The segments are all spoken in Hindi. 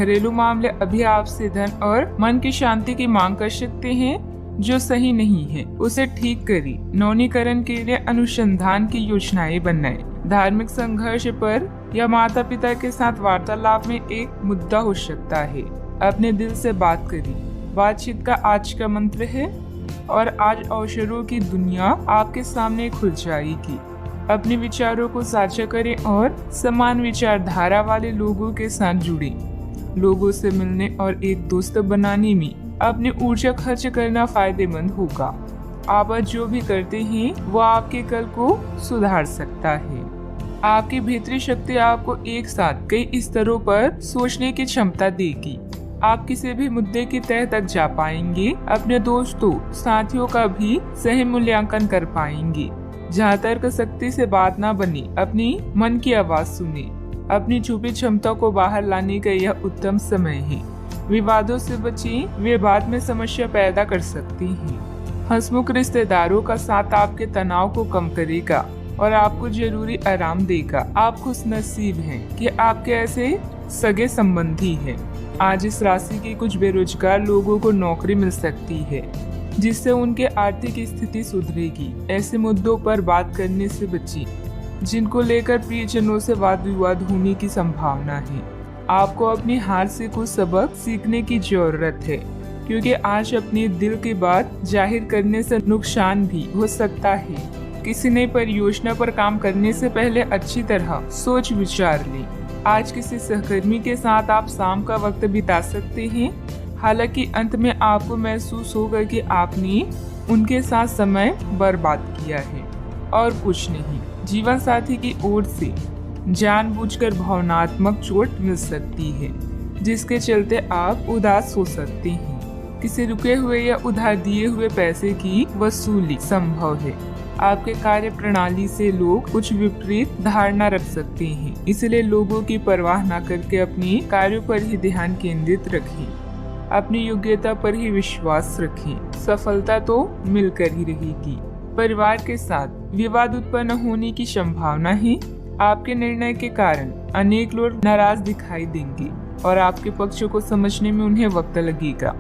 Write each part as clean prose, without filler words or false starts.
घरेलू मामले अभी आपसे धन और मन की शांति की मांग कर सकते हैं जो सही नहीं है, उसे ठीक करें। नवीनीकरण के लिए अनुसंधान की योजनाएं बनाएं। धार्मिक संघर्ष पर या माता पिता के साथ वार्तालाप में एक मुद्दा हो सकता है। अपने दिल से बात करें। बातचीत का आज का मंत्र है और आज अवसरों की दुनिया आपके सामने खुल जाएगी। अपने विचारों को साझा करें और समान विचारधारा वाले लोगों के साथ जुड़ें। लोगों से मिलने और एक दोस्त बनाने में अपनी ऊर्जा खर्च करना फायदेमंद होगा। आप जो भी करते हैं वो आपके कल को सुधार सकता है। आपकी भीतरी शक्ति आपको एक साथ कई स्तरों पर सोचने की क्षमता देगी। आप किसी भी मुद्दे की तह तक जा पाएंगे। अपने दोस्तों साथियों का भी सही मूल्यांकन कर पाएंगे। जहाँ तर्क शक्ति से बात ना बनी, अपनी मन की आवाज सुने। अपनी छुपी क्षमता को बाहर लाने का यह उत्तम समय है। विवादों से बचें, वे बाद में समस्या पैदा कर सकती हैं। हंसमुख रिश्तेदारों का साथ आपके तनाव को कम करेगा और आपको जरूरी आराम देगा। आप खुशनसीब हैं कि आपके ऐसे सगे संबंधी हैं। आज इस राशि के कुछ बेरोजगार लोगों को नौकरी मिल सकती है, जिससे उनके आर्थिक स्थिति सुधरेगी। ऐसे मुद्दों पर बात करने से बचें जिनको लेकर प्रियजनों से वाद विवाद होने की संभावना है। आपको अपनी हार से कुछ सबक सीखने की जरूरत है, क्योंकि आज अपने दिल की बात जाहिर करने से नुकसान भी हो सकता है। किसी नई परियोजना पर काम करने से पहले अच्छी तरह सोच विचार लें। आज किसी सहकर्मी के साथ आप शाम का वक्त बिता सकते हैं। हालांकि अंत में आपको महसूस होगा कि आपने उनके साथ समय बर्बाद किया है और कुछ नहीं। जीवन साथी की ओर से जानबूझकर भावनात्मक चोट मिल सकती है, जिसके चलते आप उदास हो सकते हैं। किसी रुके हुए या उधार दिए हुए पैसे की वसूली संभव है। आपके कार्य प्रणाली से लोग कुछ विपरीत धारणा रख सकते हैं, इसलिए लोगों की परवाह न करके अपने कार्यों पर ही ध्यान केंद्रित रखें। अपनी योग्यता पर ही विश्वास रखें। सफलता तो मिलकर ही रहेगी। परिवार के साथ विवाद उत्पन्न होने की संभावना है। आपके निर्णय के कारण अनेक लोग नाराज दिखाई देंगे और आपके पक्ष को समझने में उन्हें वक्त लगेगा।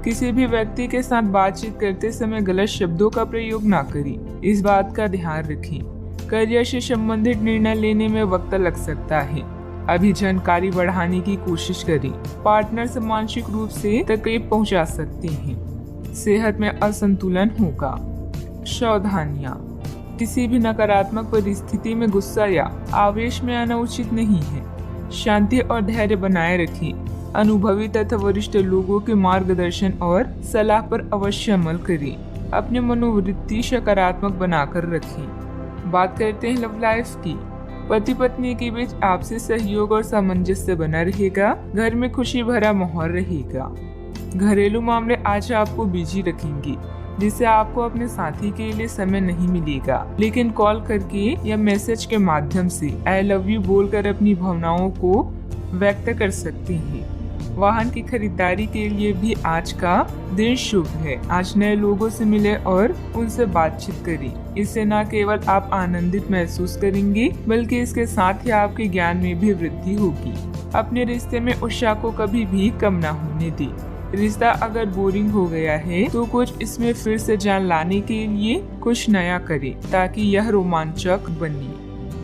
किसी भी व्यक्ति के साथ बातचीत करते समय गलत शब्दों का प्रयोग ना करें, इस बात का ध्यान रखें। करियर से संबंधित निर्णय लेने में वक्त लग सकता है। अभी जानकारी बढ़ाने की कोशिश करें। पार्टनर से मानसिक रूप से तकलीफ पहुंचा सकते हैं। सेहत में असंतुलन होगा। सावधानियां, किसी भी नकारात्मक परिस्थिति में गुस्सा या आवेश में आना उचित नहीं है। शांति और धैर्य बनाए रखें। अनुभवी तथा वरिष्ठ लोगों के मार्गदर्शन और सलाह पर अवश्य अमल करें। अपनी मनोवृत्ति सकारात्मक बनाकर रखें। बात करते हैं लव लाइफ की। पति पत्नी के बीच आपसी सहयोग और सामंजस्य बना रहेगा। घर में खुशी भरा माहौल रहेगा। घरेलू मामले आज आपको बिजी रखेंगे, जिससे आपको अपने साथी के लिए समय नहीं मिलेगा, लेकिन कॉल करके या मैसेज के माध्यम से आई लव यू बोलकर अपनी भावनाओं को व्यक्त कर सकते हैं। वाहन की खरीदारी के लिए भी आज का दिन शुभ है। आज नए लोगों से मिले और उनसे बातचीत करें। इससे न केवल आप आनंदित महसूस करेंगे, बल्कि इसके साथ ही आपके ज्ञान में भी वृद्धि होगी। अपने रिश्ते में उत्साह को कभी भी कम न होने दें। रिश्ता अगर बोरिंग हो गया है तो कुछ इसमें फिर से जान लाने के लिए कुछ नया करें, ताकि यह रोमांचक बने।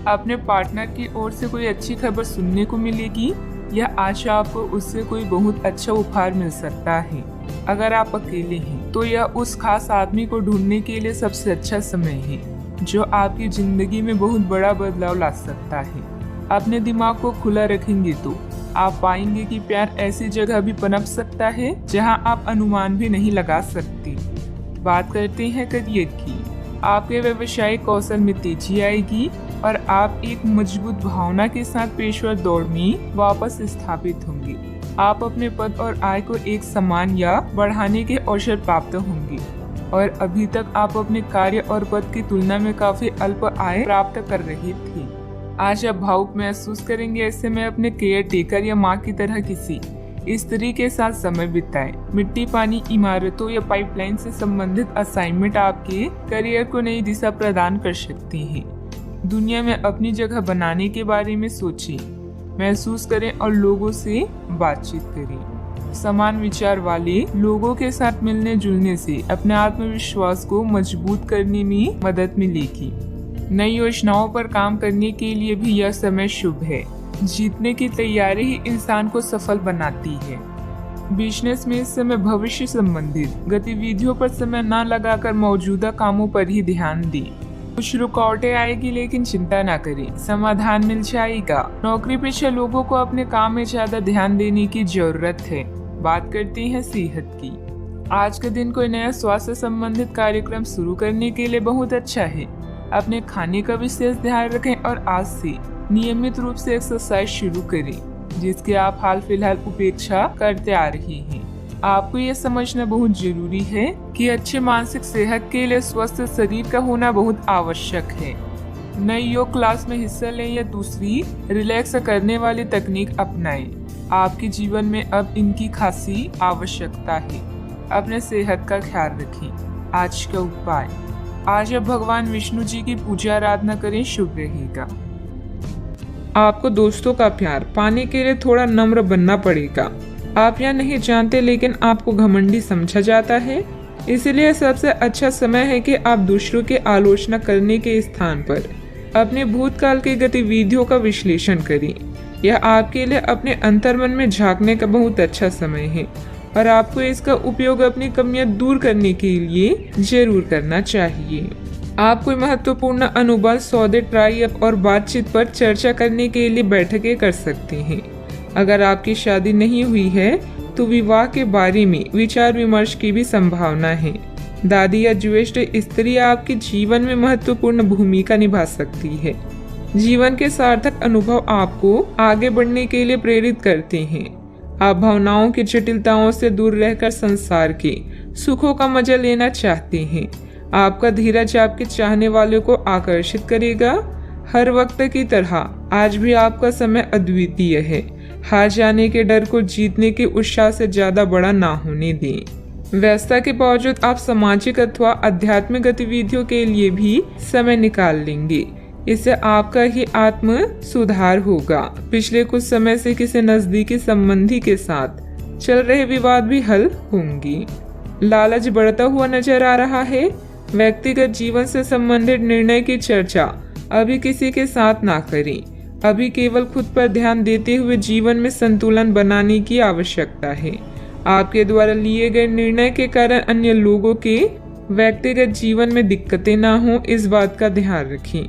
अपने पार्टनर की ओर से कोई अच्छी खबर सुनने को मिलेगी या आज आपको उससे कोई बहुत अच्छा उपहार मिल सकता है। अगर आप अकेले हैं तो यह उस खास आदमी को ढूंढने के लिए सबसे अच्छा समय है, जो आपकी जिंदगी में बहुत बड़ा बदलाव ला सकता है। अपने दिमाग को खुला रखेंगे तो आप पाएंगे कि प्यार ऐसी जगह भी पनप सकता है जहां आप अनुमान भी नहीं लगा सकते। बात करते हैं करियर की। आपके व्यवसायिक कौशल में तेजी आएगी और आप एक मजबूत भावना के साथ पेशेवर दौड़ में वापस स्थापित होंगे। आप अपने पद और आय को एक समान या बढ़ाने के अवसर प्राप्त होंगे और अभी तक आप अपने कार्य और पद की तुलना में काफी अल्प आय प्राप्त कर रहे थे। आज आप भावुक महसूस करेंगे। ऐसे में अपने केयर टेकर या माँ की तरह किसी स्त्री के साथ समय बिताएं। मिट्टी, पानी, इमारतों या पाइपलाइन से संबंधित असाइनमेंट आपके करियर को नई दिशा प्रदान कर सकते हैं। दुनिया में अपनी जगह बनाने के बारे में सोचें। महसूस करें और लोगों से बातचीत करें। समान विचार वाले लोगों के साथ मिलने जुलने से अपने आत्मविश्वास को मजबूत करने में मदद मिलेगी। नई योजनाओं पर काम करने के लिए भी यह समय शुभ है। जीतने की तैयारी ही इंसान को सफल बनाती है। बिजनेस में इस समय भविष्य संबंधित गतिविधियों पर समय न लगाकर मौजूदा कामों पर ही ध्यान दें। कुछ रुकावटें आएगी लेकिन चिंता न करें, समाधान मिल जाएगा। नौकरी पेशा लोगों को अपने काम में ज्यादा ध्यान देने की जरूरत है। बात करते हैं सेहत की। आज का दिन कोई नया स्वास्थ्य संबंधित कार्यक्रम शुरू करने के लिए बहुत अच्छा है। अपने खाने का विशेष ध्यान रखें और आज से नियमित रूप से एक्सरसाइज शुरू करें, जिसकी आप हाल फिलहाल उपेक्षा करते आ रहे हैं। आपको यह समझना बहुत जरूरी है कि अच्छे मानसिक सेहत के लिए स्वस्थ शरीर का होना बहुत आवश्यक है। नई योग क्लास में हिस्सा लें या दूसरी रिलैक्स करने वाली तकनीक अपनाएं। आपके जीवन में अब इनकी खासी आवश्यकता है। अपने सेहत का ख्याल रखें। आज का उपाय, आज आप भगवान विष्णु जी की पूजा आराधना करें, शुभ रहेगा। आपको दोस्तों का प्यार पाने के लिए थोड़ा नम्र बनना पड़ेगा। आप यह नहीं जानते लेकिन आपको घमंडी समझा जाता है, इसलिए सबसे अच्छा समय है कि आप दूसरों की आलोचना करने के स्थान पर अपने भूतकाल की गतिविधियों का विश्लेषण करें। यह आपके लिए अपने अंतर्मन में झांकने का बहुत अच्छा समय है और आपको इसका उपयोग अपनी कमियां दूर करने के लिए जरूर करना चाहिए। आप कोई महत्वपूर्ण अनुबंध, सौदे, ट्राई अप और बातचीत पर चर्चा करने के लिए बैठकें कर सकते हैं। अगर आपकी शादी नहीं हुई है तो विवाह के बारे में विचार विमर्श की भी संभावना है। दादी या ज्येष्ठ स्त्री आपके जीवन में महत्वपूर्ण भूमिका निभा सकती है। जीवन के सार्थक अनुभव आपको आगे बढ़ने के लिए प्रेरित करते हैं। आप भावनाओं की जटिलताओं से दूर रहकर संसार के सुखों का मजा लेना चाहते हैं। आपका धीरज आपके चाहने वालों को आकर्षित करेगा। हर वक्त की तरह आज भी आपका समय अद्वितीय है। हार जाने के डर को जीतने के उत्साह से ज्यादा बड़ा ना होने दें। व्यस्तता के बावजूद आप सामाजिक अथवा आध्यात्मिक गतिविधियों के लिए भी समय निकाल लेंगे। इससे आपका ही आत्म सुधार होगा। पिछले कुछ समय से किसी नजदीकी संबंधी के साथ चल रहे विवाद भी हल होंगे। लालच बढ़ता हुआ नजर आ रहा है। व्यक्तिगत जीवन से संबंधित निर्णय की चर्चा अभी किसी के साथ ना करें। अभी केवल खुद पर ध्यान देते हुए जीवन में संतुलन बनाने की आवश्यकता है। आपके द्वारा लिए गए निर्णय के कारण अन्य लोगों के व्यक्तिगत जीवन में दिक्कतें ना हो, इस बात का ध्यान रखें।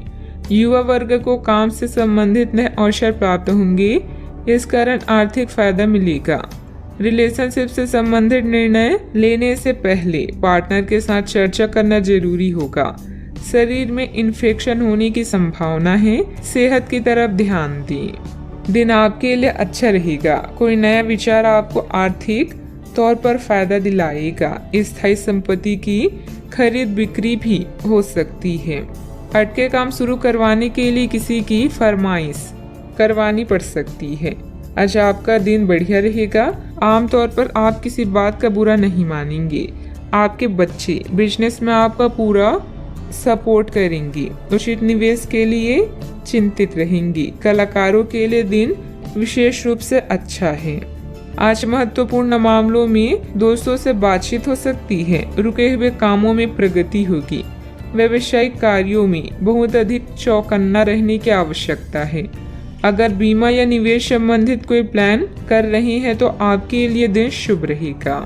युवा वर्ग को काम से संबंधित नए अवसर प्राप्त होंगे, इस कारण आर्थिक फायदा मिलेगा। रिलेशनशिप से संबंधित निर्णय लेने से पहले पार्टनर के साथ चर्चा करना जरूरी होगा। शरीर में इन्फेक्शन होने की संभावना है, सेहत की तरफ ध्यान दें। दिन आपके लिए अच्छा रहेगा। कोई नया विचार आपको आर्थिक तौर पर फायदा दिलाएगा। स्थायी संपत्ति की खरीद बिक्री भी हो सकती है। अटके काम शुरू करवाने के लिए किसी की फरमाइश करवानी पड़ सकती है। आज आपका दिन बढ़िया रहेगा। आमतौर पर आप किसी बात का बुरा नहीं मानेंगे। आपके बच्चे बिजनेस में आपका पूरा सपोर्ट करेंगे। उचित निवेश के लिए चिंतित रहेंगी। कलाकारों के लिए दिन विशेष रूप से अच्छा है। आज महत्वपूर्ण मामलों में दोस्तों से बातचीत हो सकती है। रुके हुए कामों में प्रगति होगी। व्यावसायिक कार्यों में बहुत अधिक चौकन्ना रहने की आवश्यकता है। अगर बीमा या निवेश संबंधित कोई प्लान कर रहे हैं तो आपके लिए दिन शुभ रहेगा।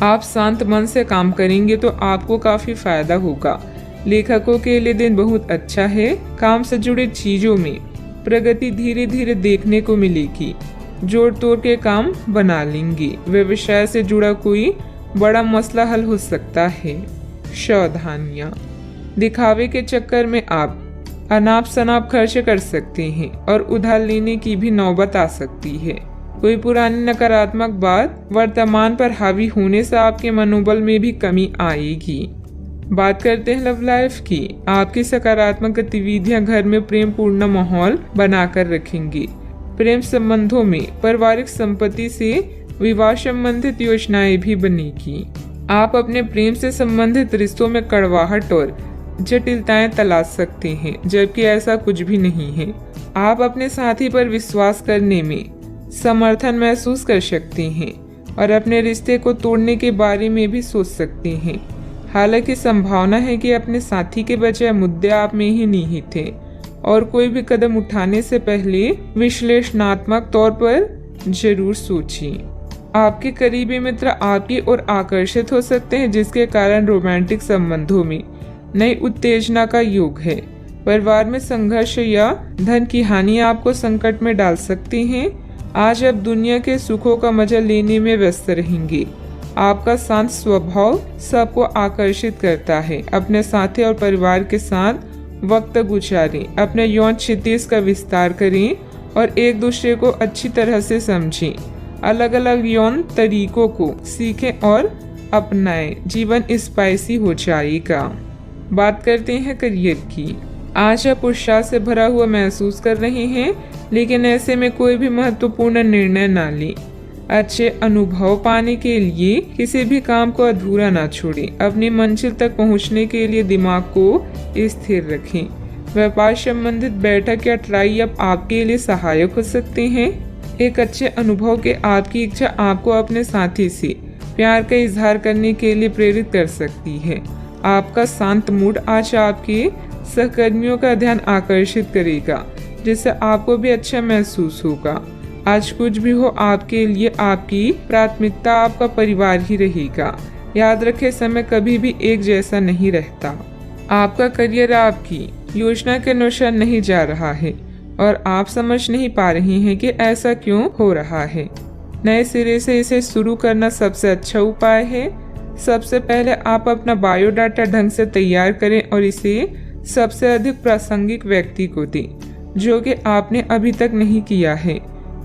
आप शांत मन से काम करेंगे तो आपको काफी फायदा होगा। लेखकों के लिए दिन बहुत अच्छा है। काम से जुड़े चीजों में प्रगति धीरे धीरे देखने को मिलेगी। जोड़ तोड़ के काम बना लेंगे। व्यवसाय से जुड़ा कोई बड़ा मसला हल हो सकता है। सावधानियां, दिखावे के चक्कर में आप अनाप शनाप खर्च कर सकते हैं और उधार लेने की भी नौबत आ सकती है। कोई पुरानी नकारात्मक बात वर्तमान पर हावी होने से आपके मनोबल में भी कमी आएगी। बात करते हैं लव लाइफ की। आपकी सकारात्मक गतिविधियां घर में प्रेम पूर्ण माहौल बनाकर रखेंगी। प्रेम संबंधों में पारिवारिक संपत्ति से विवाह संबंधित योजनाएं भी बनेगी। आप अपने प्रेम से संबंधित रिश्तों में कड़वाहट और जटिलताएं तलाश सकते हैं, जबकि ऐसा कुछ भी नहीं है। आप अपने साथी पर विश्वास करने में समर्थन महसूस कर सकते हैं और अपने रिश्ते को तोड़ने के बारे में भी सोच सकते हैं। हालांकि संभावना है कि अपने साथी के बजाय मुद्दे आप में ही निहित थे और कोई भी कदम उठाने से पहले विश्लेषणात्मक तौर पर जरूर सोचिए। आपके करीबी मित्र आपकी ओर आकर्षित हो सकते हैं, जिसके कारण रोमांटिक संबंधों में नई उत्तेजना का योग है। परिवार में संघर्ष या धन की हानि आपको संकट में डाल सकते हैं। आज आप दुनिया के सुखों का मजा लेने में व्यस्त रहेंगे। आपका शांत स्वभाव सबको आकर्षित करता है। अपने साथी और परिवार के साथ वक्त गुजारें, अपने यौन क्षितिज का विस्तार करें और एक दूसरे को अच्छी तरह से समझें। अलग अलग यौन तरीकों को सीखें और अपनाएं। जीवन स्पाइसी हो जाएगा। बात करते हैं करियर की। आज आप उत्साह से भरा हुआ महसूस कर रहे हैं, लेकिन ऐसे में कोई भी महत्वपूर्ण निर्णय ना लें। अच्छे अनुभव पाने के लिए किसी भी काम को अधूरा ना छोड़ें। अपनी मंजिल तक पहुंचने के लिए दिमाग को स्थिर रखें। व्यापार संबंधित बैठक या ट्राई अप आपके लिए सहायक हो सकते हैं। एक अच्छे अनुभव के आपकी इच्छा आपको अपने साथी से प्यार का इजहार करने के लिए प्रेरित कर सकती है। आपका शांत मूड आज आपके सहकर्मियों का ध्यान आकर्षित करेगा, जिससे आपको भी अच्छा महसूस होगा। आज कुछ भी हो, आपके लिए आपकी प्राथमिकता आपका परिवार ही रहेगा। याद रखें, समय कभी भी एक जैसा नहीं रहता। आपका करियर आपकी योजना के अनुसार नहीं जा रहा है और आप समझ नहीं पा रहे हैं कि ऐसा क्यों हो रहा है। नए सिरे से इसे शुरू करना सबसे अच्छा उपाय है। सबसे पहले आप अपना बायोडाटा ढंग से तैयार करें और इसे सबसे अधिक प्रासंगिक व्यक्ति को दें, जो कि आपने अभी तक नहीं किया है।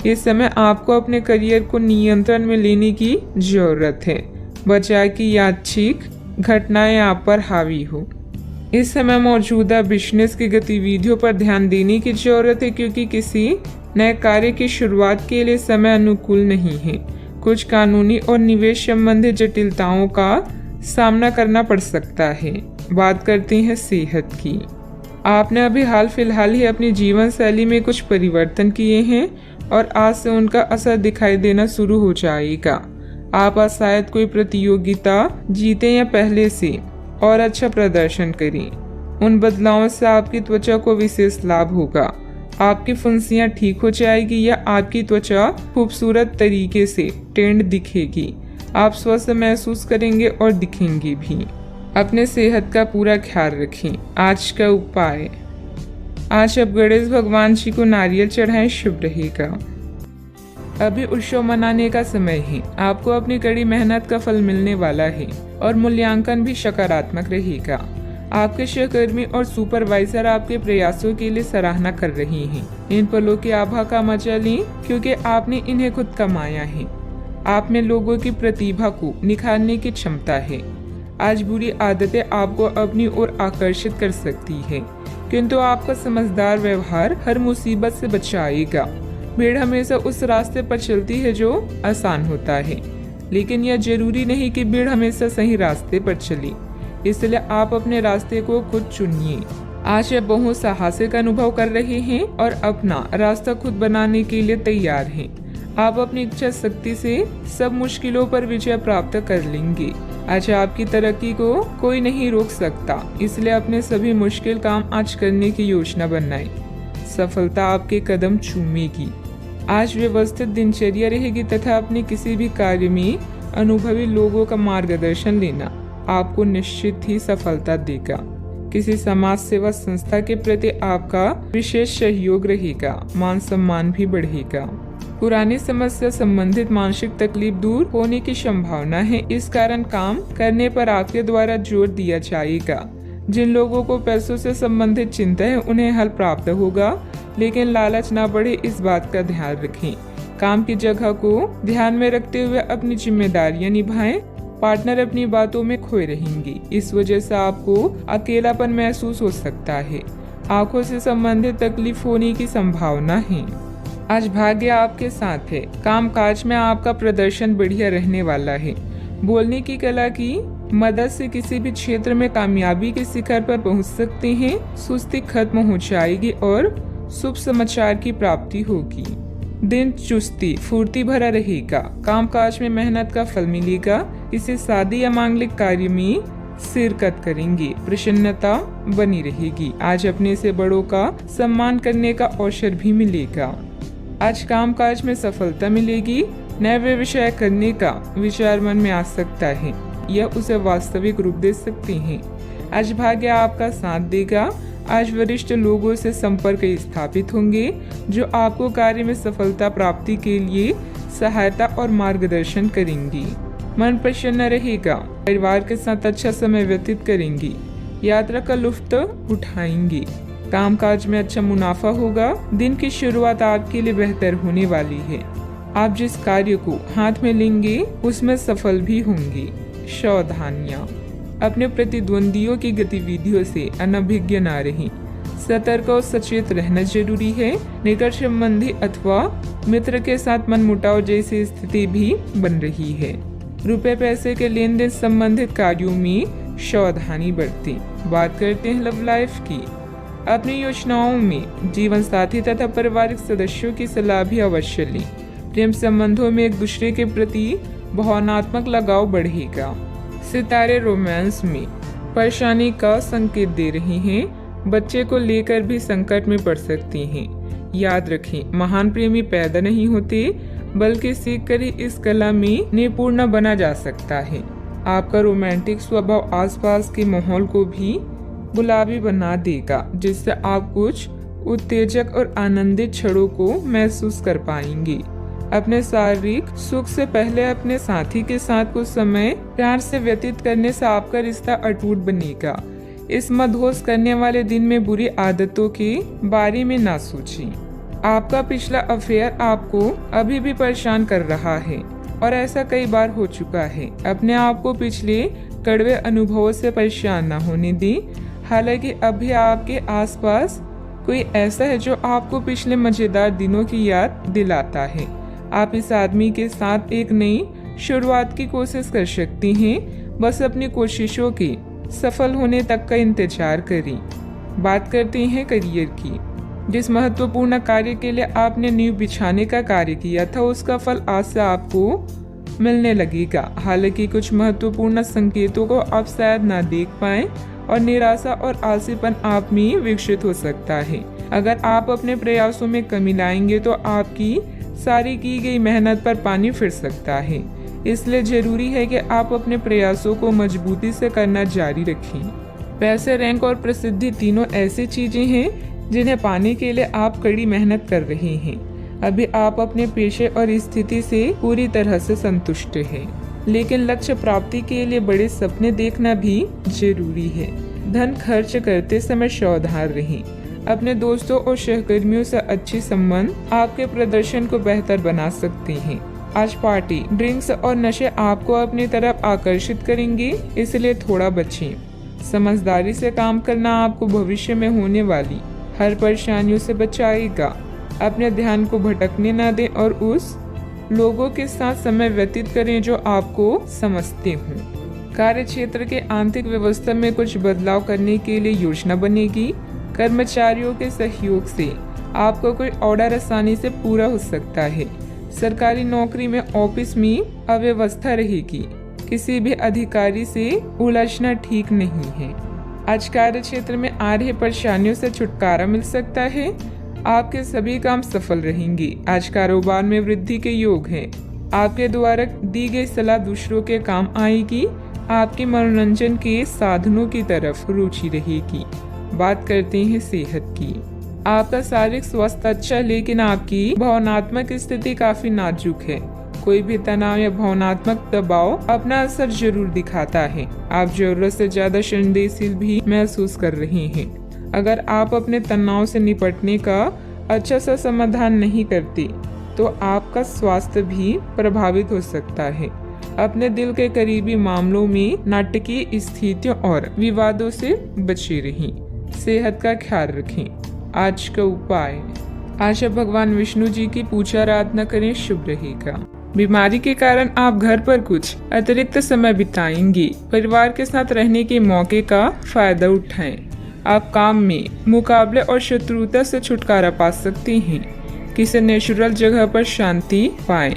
इस समय आपको अपने करियर को नियंत्रण में लेने की जरूरत है, बजाय कि यादृच्छिक घटनाएं आप पर हावी हो। इस समय मौजूदा बिजनेस की गतिविधियों पर ध्यान देने की जरूरत है, क्योंकि किसी नए कार्य की शुरुआत के लिए समय अनुकूल नहीं है। कुछ कानूनी और निवेश संबंधी जटिलताओं का सामना करना पड़ सकता है। बात करते हैं सेहत की। आपने अभी हाल फिलहाल ही अपनी जीवन शैली में कुछ परिवर्तन किए हैं और आज से उनका असर दिखाई देना शुरू हो जाएगा। आप आज शायद कोई प्रतियोगिता जीते या पहले से और अच्छा प्रदर्शन करें। उन बदलावों से आपकी त्वचा को विशेष लाभ होगा। आपकी फुंसियां ठीक हो जाएगी या आपकी त्वचा खूबसूरत तरीके से टेंड दिखेगी। आप स्वस्थ महसूस करेंगे और दिखेंगे भी। अपने सेहत का पूरा ख्याल रखें। आज का उपाय, आज आप गणेश भगवान जी को नारियल चढ़ाएं, शुभ रहेगा। अभी उत्सव मनाने का समय है। आपको अपनी कड़ी मेहनत का फल मिलने वाला है और मूल्यांकन भी सकारात्मक रहेगा। आपके सहकर्मी और सुपरवाइजर आपके प्रयासों के लिए सराहना कर रहे हैं। इन पलों की आभा का मजा लें, क्योंकि आपने इन्हें खुद कमाया है। आप में लोगों की प्रतिभा को निखारने की क्षमता है। आज बुरी आदतें आपको अपनी ओर आकर्षित कर सकती है, किंतु आपका समझदार व्यवहार हर मुसीबत से बचाएगा। भीड़ हमेशा उस रास्ते पर चलती है जो आसान होता है, लेकिन यह जरूरी नहीं कि भीड़ हमेशा सही रास्ते पर चले। इसलिए आप अपने रास्ते को खुद चुनिए। आज आप बहुत साहसिक अनुभव कर रहे हैं और अपना रास्ता खुद बनाने के लिए तैयार हैं। आप अपनी इच्छा शक्ति से सब मुश्किलों पर विजय प्राप्त कर लेंगे। आज आपकी तरक्की को कोई नहीं रोक सकता, इसलिए अपने सभी मुश्किल काम आज करने की योजना बनाएं। सफलता आपके कदम चूमेगी। आज व्यवस्थित दिनचर्या रहेगी तथा अपने किसी भी कार्य में अनुभवी लोगों का मार्गदर्शन लेना आपको निश्चित ही सफलता देगा। किसी समाज सेवा संस्था के प्रति आपका विशेष सहयोग रहेगा। मान सम्मान भी बढ़ेगा। पुरानी समस्या संबंधित मानसिक तकलीफ दूर होने की संभावना है। इस कारण काम करने पर आपके द्वारा जोर दिया जाएगा। जिन लोगों को पैसों से संबंधित चिंता है, उन्हें हल प्राप्त होगा, लेकिन लालच ना बढ़े, इस बात का ध्यान रखें। काम की जगह को ध्यान में रखते हुए अपनी जिम्मेदारियां निभाएं। पार्टनर अपनी बातों में खोए रहेंगे, इस वजह से आपको अकेलापन महसूस हो सकता है। आंखों से संबंधित तकलीफ होने की संभावना है। आज भाग्य आपके साथ है। कामकाज में आपका प्रदर्शन बढ़िया रहने वाला है। बोलने की कला की मदद से किसी भी क्षेत्र में कामयाबी के शिखर पर पहुंच सकते हैं। सुस्ती खत्म हो जाएगी और शुभ समाचार की प्राप्ति होगी। दिन चुस्ती फुर्ती भरा रहेगा। कामकाज में मेहनत का फल मिलेगा। किसी शादी या मांगलिक कार्य में शिरकत करेंगे। प्रसन्नता बनी रहेगी। आज अपने से बड़ों का सम्मान करने का अवसर भी मिलेगा। आज कामकाज में सफलता मिलेगी। नए व्यवसाय करने का विचार मन में आ सकता है। यह उसे वास्तविक रूप दे सकते हैं। आज भाग्य आपका साथ देगा। आज वरिष्ठ लोगों से संपर्क स्थापित होंगे जो आपको कार्य में सफलता प्राप्ति के लिए सहायता और मार्गदर्शन करेंगी। मन प्रसन्न रहेगा। परिवार के साथ अच्छा समय व्यतीत करेंगी। यात्रा का लुत्फ उठाएंगी। कामकाज में अच्छा मुनाफा होगा। दिन की शुरुआत आपके लिए बेहतर होने वाली है। आप जिस कार्य को हाथ में लेंगे उसमें सफल भी होंगे। सावधानियां, अपने प्रतिद्वंदियों की गतिविधियों से अनभिज्ञ न रहें। सतर्क और सचेत रहना जरूरी है। निकट संबंधी अथवा मित्र के साथ मनमुटाव जैसी स्थिति भी बन रही है। रुपए पैसे के लेन देन संबंधित कार्यों में सावधानी बरतें। बात करते हैं लव लाइफ की। अपनी योजनाओं में जीवन साथी तथा पारिवारिक सदस्यों की सलाह भी अवश्य लें। प्रेम संबंधों में एक दूसरे के प्रति भावनात्मक लगाव बढ़ेगा। सितारे रोमांस में परेशानी का संकेत दे रहे हैं। बच्चे को लेकर भी संकट में पड़ सकते हैं। याद रखें, महान प्रेमी पैदा नहीं होते बल्कि सीख कर ही इस कला में निपुण बना जा सकता है। आपका रोमांटिक स्वभाव आसपास के माहौल को भी गुलाबी बना देगा, जिससे आप कुछ उत्तेजक और आनंदित क्षणों को महसूस कर पाएंगे। अपने शारीरिक सुख से पहले अपने साथी के साथ कुछ समय प्यार से व्यतीत करने से आपका रिश्ता अटूट बनेगा। इस मदहोश करने वाले दिन में बुरी आदतों के बारे में ना सोचें। आपका पिछला अफेयर आपको अभी भी परेशान कर रहा है और ऐसा कई बार हो चुका है। अपने आप को पिछले कड़वे अनुभवों से परेशान न होने दें। हालांकि अभी आपके आसपास कोई ऐसा है जो आपको पिछले मजेदार दिनों की याद दिलाता है। आप इस आदमी के साथ एक नई शुरुआत की कोशिश कर सकती हैं। बस अपनी कोशिशों के सफल होने तक का इंतजार करें। बात करते हैं करियर की। जिस महत्वपूर्ण कार्य के लिए आपने नींव बिछाने का कार्य किया था उसका फल आज से आपको मिलने लगेगा। हालांकि कुछ महत्वपूर्ण संकेतों को आप शायद ना देख पाएं और निराशा और आलसीपन आप में विकसित हो सकता है। अगर आप अपने प्रयासों में कमी लाएंगे तो आपकी सारी की गई मेहनत पर पानी फिर सकता है। इसलिए जरूरी है कि आप अपने प्रयासों को मजबूती से करना जारी रखें। पैसे, रैंक और प्रसिद्धि तीनों ऐसी चीजें हैं जिन्हें पाने के लिए आप कड़ी मेहनत कर रहे हैं। अभी आप अपने पेशे और स्थिति से पूरी तरह से संतुष्ट हैं, लेकिन लक्ष्य प्राप्ति के लिए बड़े सपने देखना भी जरूरी है। धन खर्च करते समय सावधान रहें। अपने दोस्तों और सहकर्मियों से अच्छी संबंध आपके प्रदर्शन को बेहतर बना सकते हैं। आज पार्टी, ड्रिंक्स और नशे आपको अपनी तरफ आकर्षित करेंगे, इसलिए थोड़ा बचें। समझदारी से काम करना आपको भविष्य में होने वाली हर परेशानियों से बचाएगा। अपने ध्यान को भटकने न दें और उस लोगों के साथ समय व्यतीत करें जो आपको समझते हों। कार्य क्षेत्र के आंतरिक व्यवस्था में कुछ बदलाव करने के लिए योजना बनेगी। कर्मचारियों के सहयोग से आपको कोई ऑर्डर आसानी से पूरा हो सकता है। सरकारी नौकरी में ऑफिस में अव्यवस्था रहेगी। किसी भी अधिकारी से उलझना ठीक नहीं है। आज कार्य क्षेत्र में आ रही परेशानियों से छुटकारा मिल सकता है। आपके सभी काम सफल रहेंगे। आज कारोबार में वृद्धि के योग है। आपके द्वारा दी गई सलाह दूसरों के काम आएगी। आपके मनोरंजन के साधनों की तरफ रुचि रहेगी। बात करते हैं सेहत की। आपका शारीरिक स्वास्थ्य अच्छा, लेकिन आपकी भावनात्मक स्थिति काफी नाजुक है। कोई भी तनाव या भावनात्मक दबाव अपना असर जरूर दिखाता है। आप जरूरत से ज्यादा संवेदनशील भी महसूस कर रहे हैं। अगर आप अपने तनाव से निपटने का अच्छा सा समाधान नहीं करते तो आपका स्वास्थ्य भी प्रभावित हो सकता है। अपने दिल के करीबी मामलों में नाटकीय स्थितियों और विवादों से बचे रहें। सेहत का ख्याल रखें। आज का उपाय, आज भगवान विष्णु जी की पूजा आराधना करें, शुभ रहेगा। बीमारी के कारण आप घर पर कुछ अतिरिक्त समय बिताएंगे। परिवार के साथ रहने के मौके का फायदा उठाएं। आप काम में मुकाबले और शत्रुता से छुटकारा पा सकते हैं। किसी नेचुरल जगह पर शांति पाएं।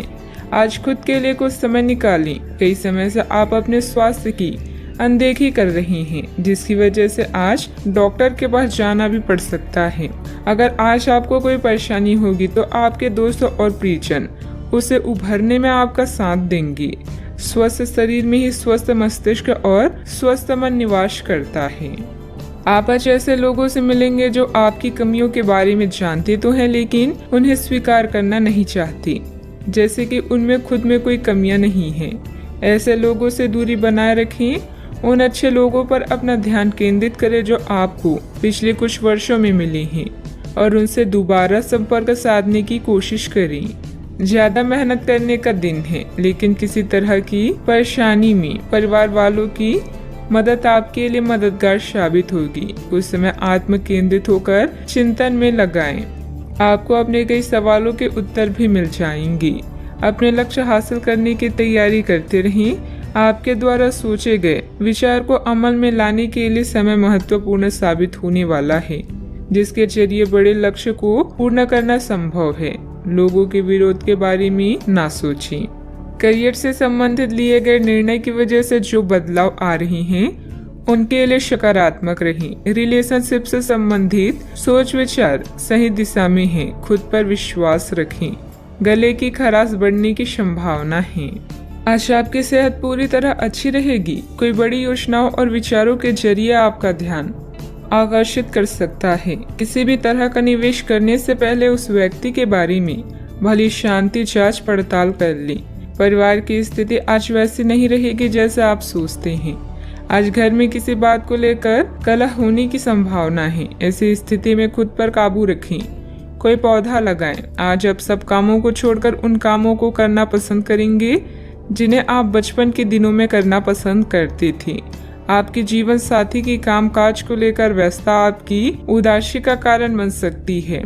आज खुद के लिए कुछ समय निकालें। कई समय से आप अपने स्वास्थ्य की अनदेखी कर रही हैं, जिसकी वजह से आज डॉक्टर के पास जाना भी पड़ सकता है। अगर आज आपको कोई परेशानी होगी तो आपके दोस्त और परिजन उसे उभरने में आपका साथ देंगे। स्वस्थ शरीर में ही स्वस्थ मस्तिष्क और स्वस्थ मन निवास करता है। आप आज ऐसे लोगों से मिलेंगे जो आपकी कमियों के बारे में जानते तो हैं, लेकिन उन्हें स्वीकार करना नहीं चाहते, जैसे कि उनमें खुद में कोई कमियां नहीं हैं। ऐसे लोगों से दूरी बनाए रखें। उन अच्छे लोगों पर अपना ध्यान केंद्रित करें जो आपको पिछले कुछ वर्षों में मिले हैं और उनसे दोबारा संपर्क साधने की कोशिश करें। ज्यादा मेहनत करने का दिन है, लेकिन किसी तरह की परेशानी में परिवार वालों की मदद आपके लिए मददगार साबित होगी। कुछ समय आत्म केंद्रित होकर चिंतन में लगाएं। आपको अपने कई सवालों के उत्तर भी मिल जाएंगे। अपने लक्ष्य हासिल करने की तैयारी करते रहें। आपके द्वारा सोचे गए विचार को अमल में लाने के लिए समय महत्वपूर्ण साबित होने वाला है, जिसके जरिए बड़े लक्ष्य को पूर्ण करना संभव है। लोगों के विरोध के बारे में ना सोचें। करियर से संबंधित लिए गए निर्णय की वजह से जो बदलाव आ रहे हैं उनके लिए सकारात्मक रहें। रिलेशनशिप से संबंधित सोच विचार सही दिशा में है। खुद पर विश्वास रखें। गले की खराश बढ़ने की संभावना है। आज आपकी सेहत पूरी तरह अच्छी रहेगी। कोई बड़ी योजनाओं और विचारों के जरिए आपका ध्यान आकर्षित कर सकता है। किसी भी तरह का निवेश करने से पहले उस व्यक्ति के बारे में भली शांति जांच पड़ताल कर लें। परिवार की स्थिति आज वैसी नहीं रहेगी जैसे आप सोचते हैं। आज घर में किसी बात को लेकर कलह होने की संभावना है। ऐसी स्थिति में खुद पर काबू रखें। कोई पौधा लगाएं। आज आप सब कामों को छोड़कर उन कामों को करना पसंद करेंगे जिन्हें आप बचपन के दिनों में करना पसंद करते थे। आपकी जीवन साथी की कामकाज को लेकर व्यस्तता आपकी उदासी का कारण बन सकती है।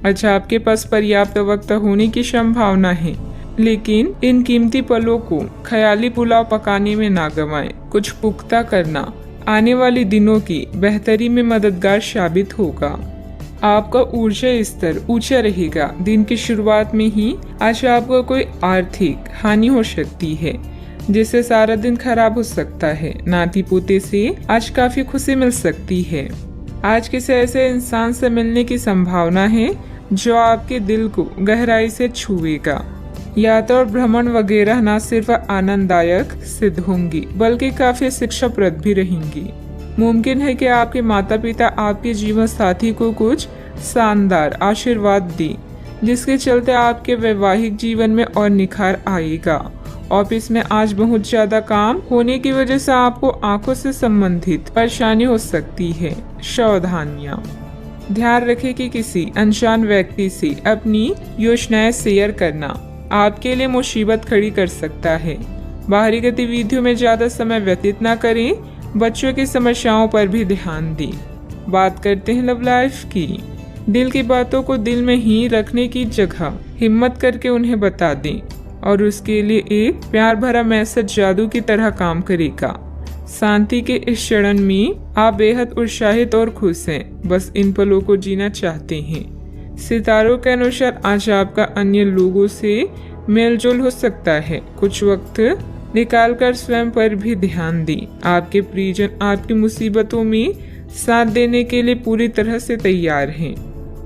अच्छा, आपके पास पर्याप्त वक्त होने की संभावना है, लेकिन इन कीमती पलों को ख्याली पुलाव पकाने में ना गंवाएं। कुछ पुख्ता करना आने वाले दिनों की बेहतरी में मददगार साबित होगा। आपका ऊर्जा स्तर ऊंचा रहेगा। दिन की शुरुआत में ही आज आपको कोई आर्थिक हानि हो सकती है, जिससे सारा दिन खराब हो सकता है। नाती पोते से आज काफी खुशी मिल सकती है। आज किसी ऐसे इंसान से मिलने की संभावना है जो आपके दिल को गहराई से छुएगा। यात्रा और भ्रमण वगैरह न सिर्फ आनंददायक सिद्ध होंगी, बल्कि काफी शिक्षाप्रद भी रहेंगी। मुमकिन है कि आपके माता पिता आपके जीवन साथी को कुछ शानदार आशीर्वाद दें, जिसके चलते आपके वैवाहिक जीवन में और निखार आएगा। ऑफिस में आज बहुत ज्यादा काम होने की वजह से आपको आंखों से संबंधित परेशानी हो सकती है। सावधानियां। ध्यान रखें कि किसी अनजान व्यक्ति से अपनी योजनाएं शेयर करना आपके लिए मुसीबत खड़ी कर सकता है। बाहरी गतिविधियों में ज्यादा समय व्यतीत न करें। बच्चों की समस्याओं पर भी ध्यान दें। बात करते हैं लव लाइफ की। दिल की बातों को दिल में ही रखने की जगह हिम्मत करके उन्हें बता दें, और उसके लिए एक प्यार भरा मैसेज जादू की तरह काम करेगा। शांति के इस क्षण में आप बेहद उत्साहित और खुश हैं, बस इन पलों को जीना चाहते हैं। सितारों के अनुसार आज आपका अन्य लोगों से मेलजोल हो सकता है। कुछ वक्त निकालकर स्वयं पर भी ध्यान दें। आपके परिजन आपकी मुसीबतों में साथ देने के लिए पूरी तरह से तैयार हैं।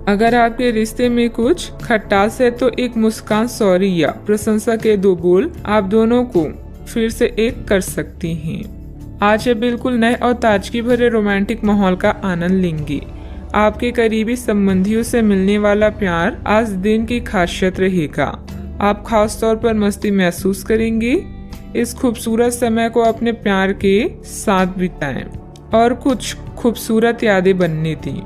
अगर आपके रिश्ते में कुछ खटास है तो एक मुस्कान, सॉरी या प्रशंसा के 2 बोल आप दोनों को फिर से एक कर सकती हैं। आज आप बिल्कुल नए और ताजगी भरे रोमांटिक माहौल का आनंद लेंगे। आपके करीबी संबंधियों से मिलने वाला प्यार आज दिन की खासियत रहेगा। आप खास तौर पर मस्ती महसूस करेंगे। इस खूबसूरत समय को अपने प्यार के साथ बिताएं और कुछ खूबसूरत यादें बनने दें।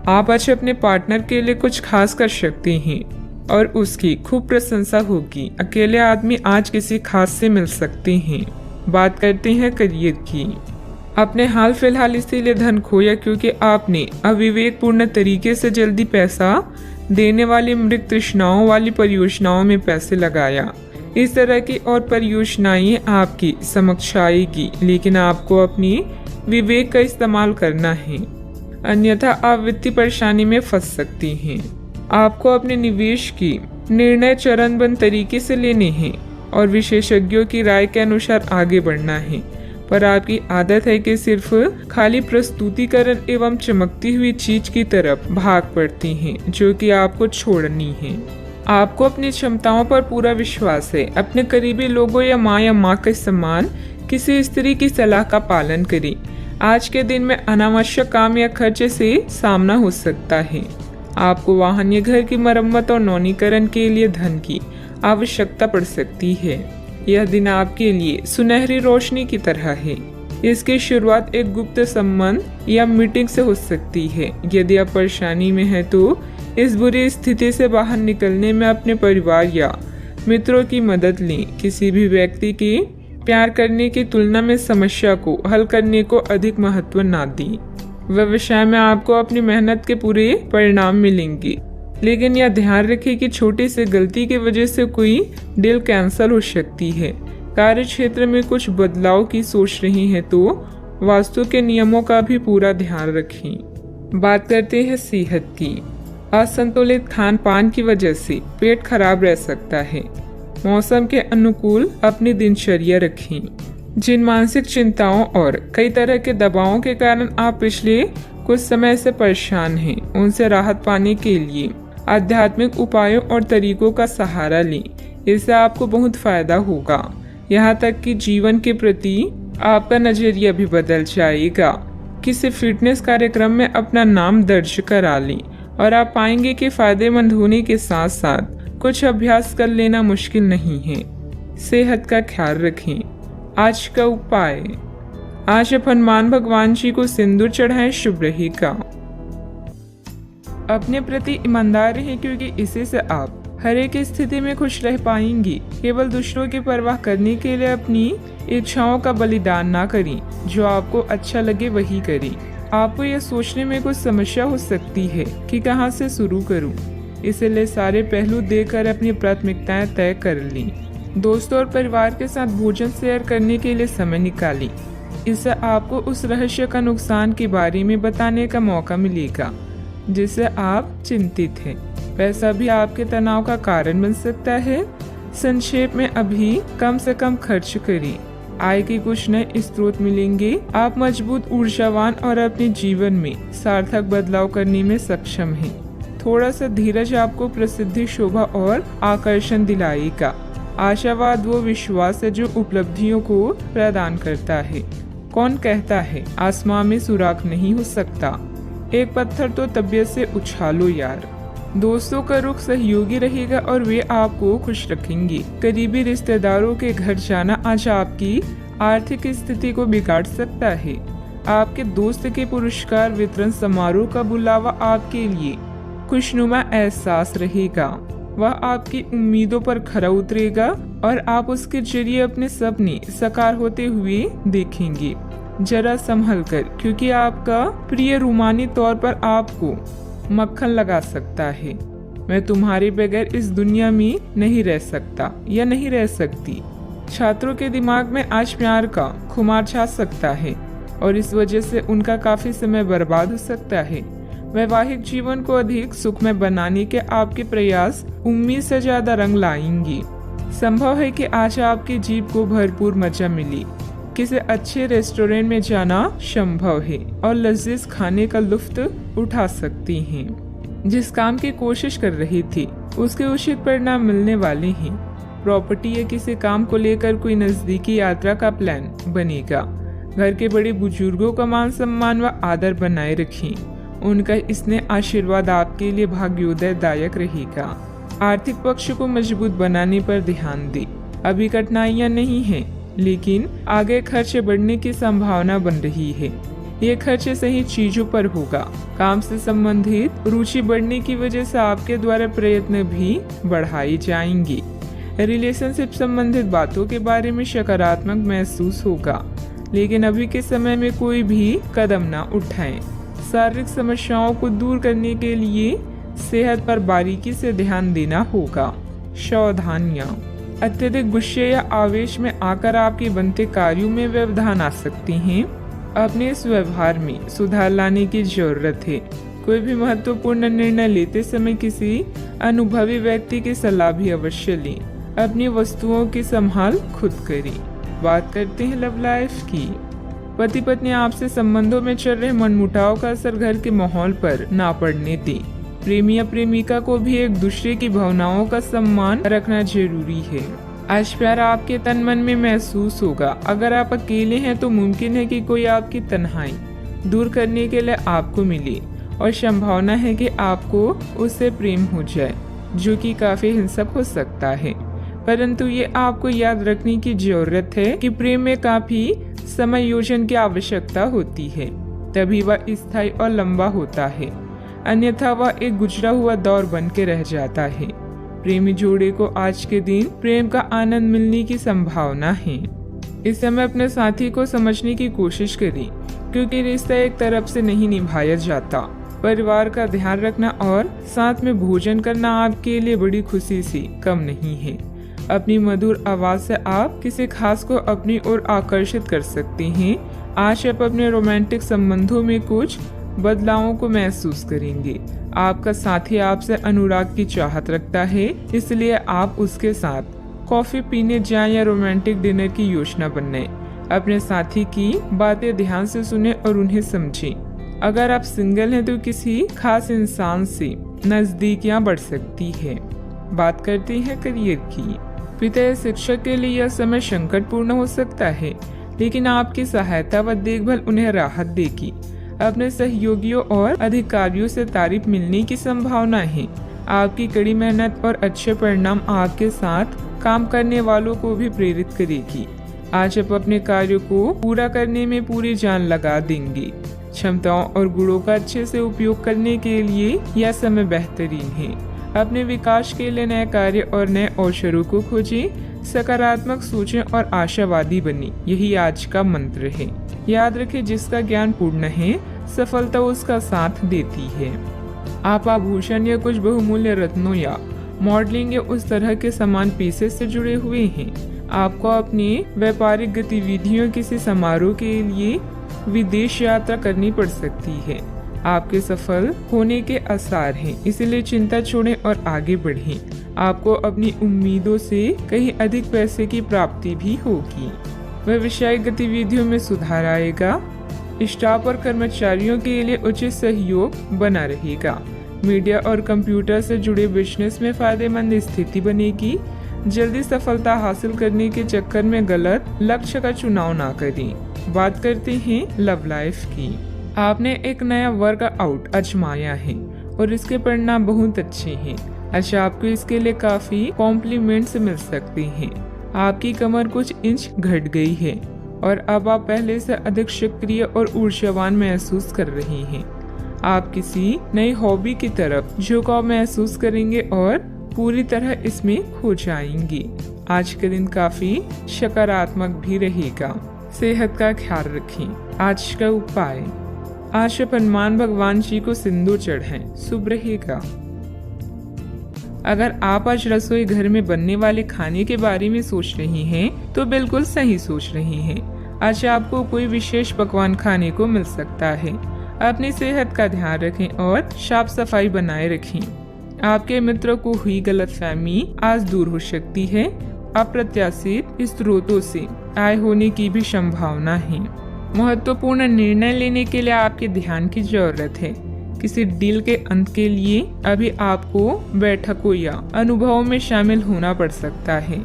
आप आज अपने पार्टनर के लिए कुछ खास कर सकते हैं और उसकी खूब प्रशंसा होगी। अकेले आदमी आज किसी खास से मिल सकते हैं। बात करते हैं करियर की। आपने हाल फिलहाल इसीलिए धन खोया क्योंकि आपने अविवेकपूर्ण तरीके से जल्दी पैसा देने वाली मृत तृष्णाओं वाली परियोजनाओं में पैसे लगाया। इस तरह की और परियोजनाएं आपकी समक्ष आएगी, लेकिन आपको अपनी विवेक का इस्तेमाल करना है। अन्यथा आप वित्तीय परेशानी में फंस सकती हैं। आपको अपने निवेश की निर्णय चरणबद्ध तरीके से लेने हैं और विशेषज्ञों की राय के अनुसार आगे बढ़ना है, पर आपकी आदत है कि सिर्फ खाली प्रस्तुतिकरण एवं चमकती हुई चीज की तरफ भाग पड़ती हैं, जो कि आपको छोड़नी है। आपको अपनी क्षमताओं पर पूरा विश्वास है। अपने करीबी लोगों या माँ के समान किसी स्त्री की सलाह का पालन करें। आज के दिन में अनावश्यक काम या खर्चे से सामना हो सकता है। आपको वाहन या घर की मरम्मत और नवीनीकरण के लिए धन की आवश्यकता पड़ सकती है। यह दिन आपके लिए सुनहरी रोशनी की तरह है। इसकी शुरुआत एक गुप्त संबंध या मीटिंग से हो सकती है। यदि आप परेशानी में हैं तो इस बुरी स्थिति से बाहर निकलने में अपने परिवार या मित्रों की मदद लें। किसी भी व्यक्ति की प्यार करने की तुलना में समस्या को हल करने को अधिक महत्व ना दें। व्यवसाय में आपको अपनी मेहनत के पूरे परिणाम मिलेंगे, लेकिन यह ध्यान रखें कि छोटी सी गलती की वजह से कोई डील कैंसिल हो सकती है। कार्य क्षेत्र में कुछ बदलाव की सोच रही हैं तो वास्तु के नियमों का भी पूरा ध्यान रखें। बात करते हैं सेहत की। असंतुलित खान पान की वजह से पेट खराब रह सकता है। मौसम के अनुकूल अपनी दिनचर्या रखें। जिन मानसिक चिंताओं और कई तरह के दबावों के कारण आप पिछले कुछ समय से परेशान हैं, उनसे राहत पाने के लिए आध्यात्मिक उपायों और तरीकों का सहारा लें। इससे आपको बहुत फायदा होगा। यहाँ तक कि जीवन के प्रति आपका नजरिया भी बदल जाएगा। किसी फिटनेस कार्यक्रम में अपना नाम दर्ज करा लें और आप पाएंगे कि फायदेमंद होने के साथ साथ कुछ अभ्यास कर लेना मुश्किल नहीं है। सेहत का ख्याल रखें। आज का उपाय, आज आप हनुमान भगवान जी को सिंदूर चढ़ाएं, शुभ रहेगा। अपने प्रति ईमानदार रहें, क्योंकि इसी से आप हर एक स्थिति में खुश रह पाएंगी। केवल दूसरों की परवाह करने के लिए अपनी इच्छाओं का बलिदान ना करें। जो आपको अच्छा लगे वही करें। आपको यह सोचने में कुछ समस्या हो सकती है कि कहां से शुरू करूं, इसलिए सारे पहलू देखकर अपनी प्राथमिकताएं तय कर लें। दोस्तों और परिवार के साथ भोजन शेयर करने के लिए समय निकालें। इससे आपको उस रहस्य का नुकसान के बारे में बताने का मौका मिलेगा जिससे आप चिंतित हैं। पैसा भी आपके तनाव का कारण बन सकता है। संक्षेप में अभी कम से कम खर्च करें। आय के कुछ नए स्रोत मिलेंगे। आप मजबूत, ऊर्जावान और अपने जीवन में सार्थक बदलाव करने में सक्षम हैं। थोड़ा सा धीरज आपको प्रसिद्धि, शोभा और आकर्षण दिलाएगा। आशावाद वो विश्वास है जो उपलब्धियों को प्रदान करता है। कौन कहता है आसमां में सुराख नहीं हो सकता, एक पत्थर तो तबीयत से उछालो यार। दोस्तों का रुख सहयोगी रहेगा और वे आपको खुश रखेंगे। करीबी रिश्तेदारों के घर जाना आज आपकी आर्थिक स्थिति को बिगाड़ सकता है। आपके दोस्त के पुरस्कार वितरण समारोह का बुलावा आपके लिए खुशनुमा एहसास रहेगा। वह आपकी उम्मीदों पर खरा उतरेगा और आप उसके जरिए अपने सपने साकार होते हुए देखेंगे। जरा संभल कर, क्योंकि आपका प्रिय रूमानी तौर पर आपको मक्खन लगा सकता है। मैं तुम्हारे बगैर इस दुनिया में नहीं रह सकता या नहीं रह सकती। छात्रों के दिमाग में आज प्यार का खुमार छा सकता है और इस वजह से उनका काफी समय बर्बाद हो सकता है। वैवाहिक जीवन को अधिक सुखमय बनाने के आपके प्रयास उम्मीद से ज्यादा रंग लाएंगे। संभव है कि आज आपकी जीभ को भरपूर मजा मिले। किसी अच्छे रेस्टोरेंट में जाना संभव है और लजीज खाने का लुत्फ उठा सकती हैं। जिस काम की कोशिश कर रही थी उसके उचित परिणाम मिलने वाले हैं। प्रॉपर्टी या किसी काम को लेकर कोई नजदीकी यात्रा का प्लान बनेगा। घर के बड़े बुजुर्गों का मान सम्मान व आदर बनाए रखें। उनका स्नेह आशीर्वाद आपके लिए भाग्योदयदायक रहेगा। आर्थिक पक्ष को मजबूत बनाने पर ध्यान दें। अभी कठिनाइयां नहीं हैं, लेकिन आगे खर्चे बढ़ने की संभावना बन रही है। ये खर्चे सही चीजों पर होगा। काम से संबंधित रुचि बढ़ने की वजह से आपके द्वारा प्रयत्न भी बढ़ाए जाएंगे। रिलेशनशिप संबंधित बातों के बारे में सकारात्मक महसूस होगा, लेकिन अभी के समय में कोई भी कदम न उठाएं। शारीरिक समस्याओं को दूर करने के लिए सेहत पर बारीकी से ध्यान देना होगा। सावधानियां, अत्यधिक गुस्से या आवेश में आकर आपके बनते कार्यों में व्यवधान आ सकते हैं। अपने इस व्यवहार में सुधार लाने की जरूरत है। कोई भी महत्वपूर्ण निर्णय लेते समय किसी अनुभवी व्यक्ति की सलाह भी अवश्य लें। अपनी वस्तुओं की संभाल खुद करें। बात करते हैं लव लाइफ की। पति पत्नी आपसे संबंधों में चल रहे मनमुटाव का असर घर के माहौल पर ना पड़ने दें। प्रेमी या प्रेमिका को भी एक दूसरे की भावनाओं का सम्मान रखना जरूरी है। आज प्यार आपके तन मन में महसूस होगा। अगर आप अकेले हैं तो मुमकिन है कि कोई आपकी तन्हाई दूर करने के लिए आपको मिले और संभावना है कि आपको उससे प्रेम हो जाए, जो कि काफी हिंसक हो सकता है। परंतु ये आपको याद रखने की जरूरत है कि प्रेम में काफी समायोजन की आवश्यकता होती है, तभी वह स्थायी और लंबा होता है। अन्यथा वह एक गुजरा हुआ दौर बन के रह जाता है। प्रेमी जोड़े को आज के दिन प्रेम का आनंद मिलने की संभावना है। इस समय अपने साथी को समझने की कोशिश करें, क्योंकि रिश्ता एक तरफ से नहीं निभाया जाता। परिवार का ध्यान रखना और साथ में भोजन करना आपके लिए बड़ी खुशी से कम नहीं है। अपनी मधुर आवाज से आप किसी खास को अपनी ओर आकर्षित कर सकते हैं। आज आप अपने रोमांटिक संबंधों में कुछ बदलावों को महसूस करेंगे। आपका साथी आपसे अनुराग की चाहत रखता है, इसलिए आप उसके साथ कॉफी पीने जाएं या रोमांटिक डिनर की योजना बनाएं। अपने साथी की बातें ध्यान से सुने और उन्हें समझें। अगर आप सिंगल हैं तो किसी खास इंसान से नजदीकियां बढ़ सकती है। बात करते हैं करियर की। पिता या शिक्षक के लिए यह समय संकटपूर्ण हो सकता है, लेकिन आपकी सहायता व देखभाल उन्हें राहत देगी। अपने सहयोगियों और अधिकारियों से तारीफ मिलने की संभावना है। आपकी कड़ी मेहनत और अच्छे परिणाम आपके साथ काम करने वालों को भी प्रेरित करेगी। आज आप अपने कार्यों को पूरा करने में पूरी जान लगा देंगे। क्षमताओं और गुणों का अच्छे से उपयोग करने के लिए यह समय बेहतरीन है। अपने विकास के लिए नए कार्य और नए अवसरों को खोजें। सकारात्मक सोचें और आशावादी बने, यही आज का मंत्र है। याद रखें, जिसका ज्ञान पूर्ण है सफलता उसका साथ देती है। आप आभूषण या कुछ बहुमूल्य रत्नों या मॉडलिंग या उस तरह के सामान पेशे से जुड़े हुए हैं। आपको अपनी व्यापारिक गतिविधियों किसी समारोह के लिए विदेश यात्रा करनी पड़ सकती है। आपके सफल होने के आसार हैं, इसलिए चिंता छोड़ें और आगे बढ़ें। आपको अपनी उम्मीदों से कहीं अधिक पैसे की प्राप्ति भी होगी। व्यवसायिक गतिविधियों में सुधार आएगा। स्टाफ और कर्मचारियों के लिए उचित सहयोग बना रहेगा। मीडिया और कंप्यूटर से जुड़े बिजनेस में फायदेमंद स्थिति बनेगी। जल्दी सफलता हासिल करने के चक्कर में गलत लक्ष्य का चुनाव ना करें। बात करते हैं लव लाइफ की। आपने एक नया वर्कआउट आजमाया है और इसके परिणाम बहुत अच्छे हैं। अच्छा, आपको इसके लिए काफी कॉम्प्लीमेंट्स मिल सकते हैं। आपकी कमर कुछ इंच घट गई है और अब आप पहले से अधिक सक्रिय और ऊर्जावान महसूस कर रहे हैं। आप किसी नई हॉबी की तरफ झुकाव महसूस करेंगे और पूरी तरह इसमें खो जाएंगे। आज का दिन काफी सकारात्मक भी रहेगा। सेहत का ख्याल रखें। आज का उपाय, आज आप हनुमान भगवान जी को सिंदूर चढ़ाएं, शुभ रहेगा। अगर आप आज रसोई घर में बनने वाले खाने के बारे में सोच रही हैं, तो बिल्कुल सही सोच रही हैं। आज आपको कोई विशेष पकवान खाने को मिल सकता है। अपनी सेहत का ध्यान रखें और साफ सफाई बनाए रखें। आपके मित्रों को हुई गलतफहमी आज दूर हो सकती है। अप्रत्याशित स्रोतों से आय होने की भी संभावना है। महत्वपूर्ण निर्णय लेने के लिए आपके ध्यान की जरूरत है। किसी डील के अंत के लिए अभी आपको बैठकों या अनुभवों में शामिल होना पड़ सकता है।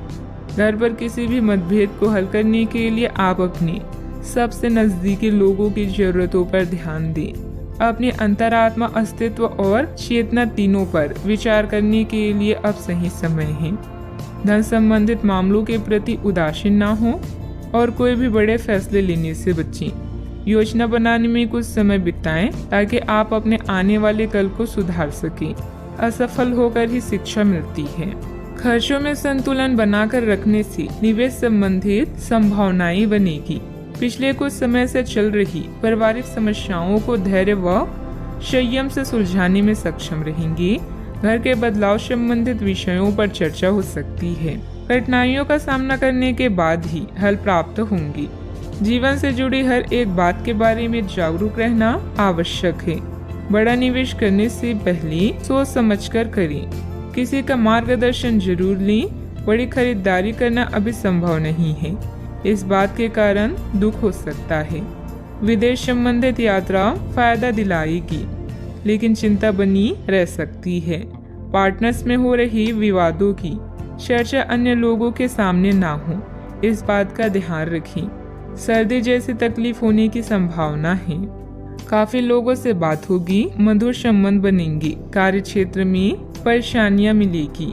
घर पर किसी भी मतभेद को हल करने के लिए आप अपने सबसे नजदीकी लोगों की जरूरतों पर ध्यान दें। अपने अंतरात्मा, अस्तित्व और चेतना तीनों पर विचार करने के लिए अब सही समय है। धन संबंधित मामलों के प्रति उदासीन ना हो और कोई भी बड़े फैसले लेने से बचें। योजना बनाने में कुछ समय बिताएं ताकि आप अपने आने वाले कल को सुधार सकें। असफल होकर ही शिक्षा मिलती है। खर्चों में संतुलन बनाकर रखने से निवेश संबंधित संभावनाएं बनेगी। पिछले कुछ समय से चल रही पारिवारिक समस्याओं को धैर्य व संयम से सुलझाने में सक्षम रहेंगे। घर के बदलाव संबंधित विषयों पर चर्चा हो सकती है। कठिनाइयों का सामना करने के बाद ही हल प्राप्त होंगी। जीवन से जुड़ी हर एक बात के बारे में जागरूक रहना आवश्यक है। बड़ा निवेश करने से पहले सोच समझकर करें। किसी का मार्गदर्शन जरूर लें। बड़ी खरीदारी करना अभी संभव नहीं है। इस बात के कारण दुख हो सकता है। विदेश संबंधित यात्रा फायदा दिलाएगी, लेकिन चिंता बनी रह सकती है। पार्टनर्स में हो रही विवादों की चर्चा अन्य लोगों के सामने ना हो, इस बात का ध्यान रखें। सर्दी जैसी तकलीफ होने की संभावना है। काफी लोगों से बात होगी, मधुर संबंध बनेंगे। कार्य क्षेत्र में परेशानियां मिलेगी।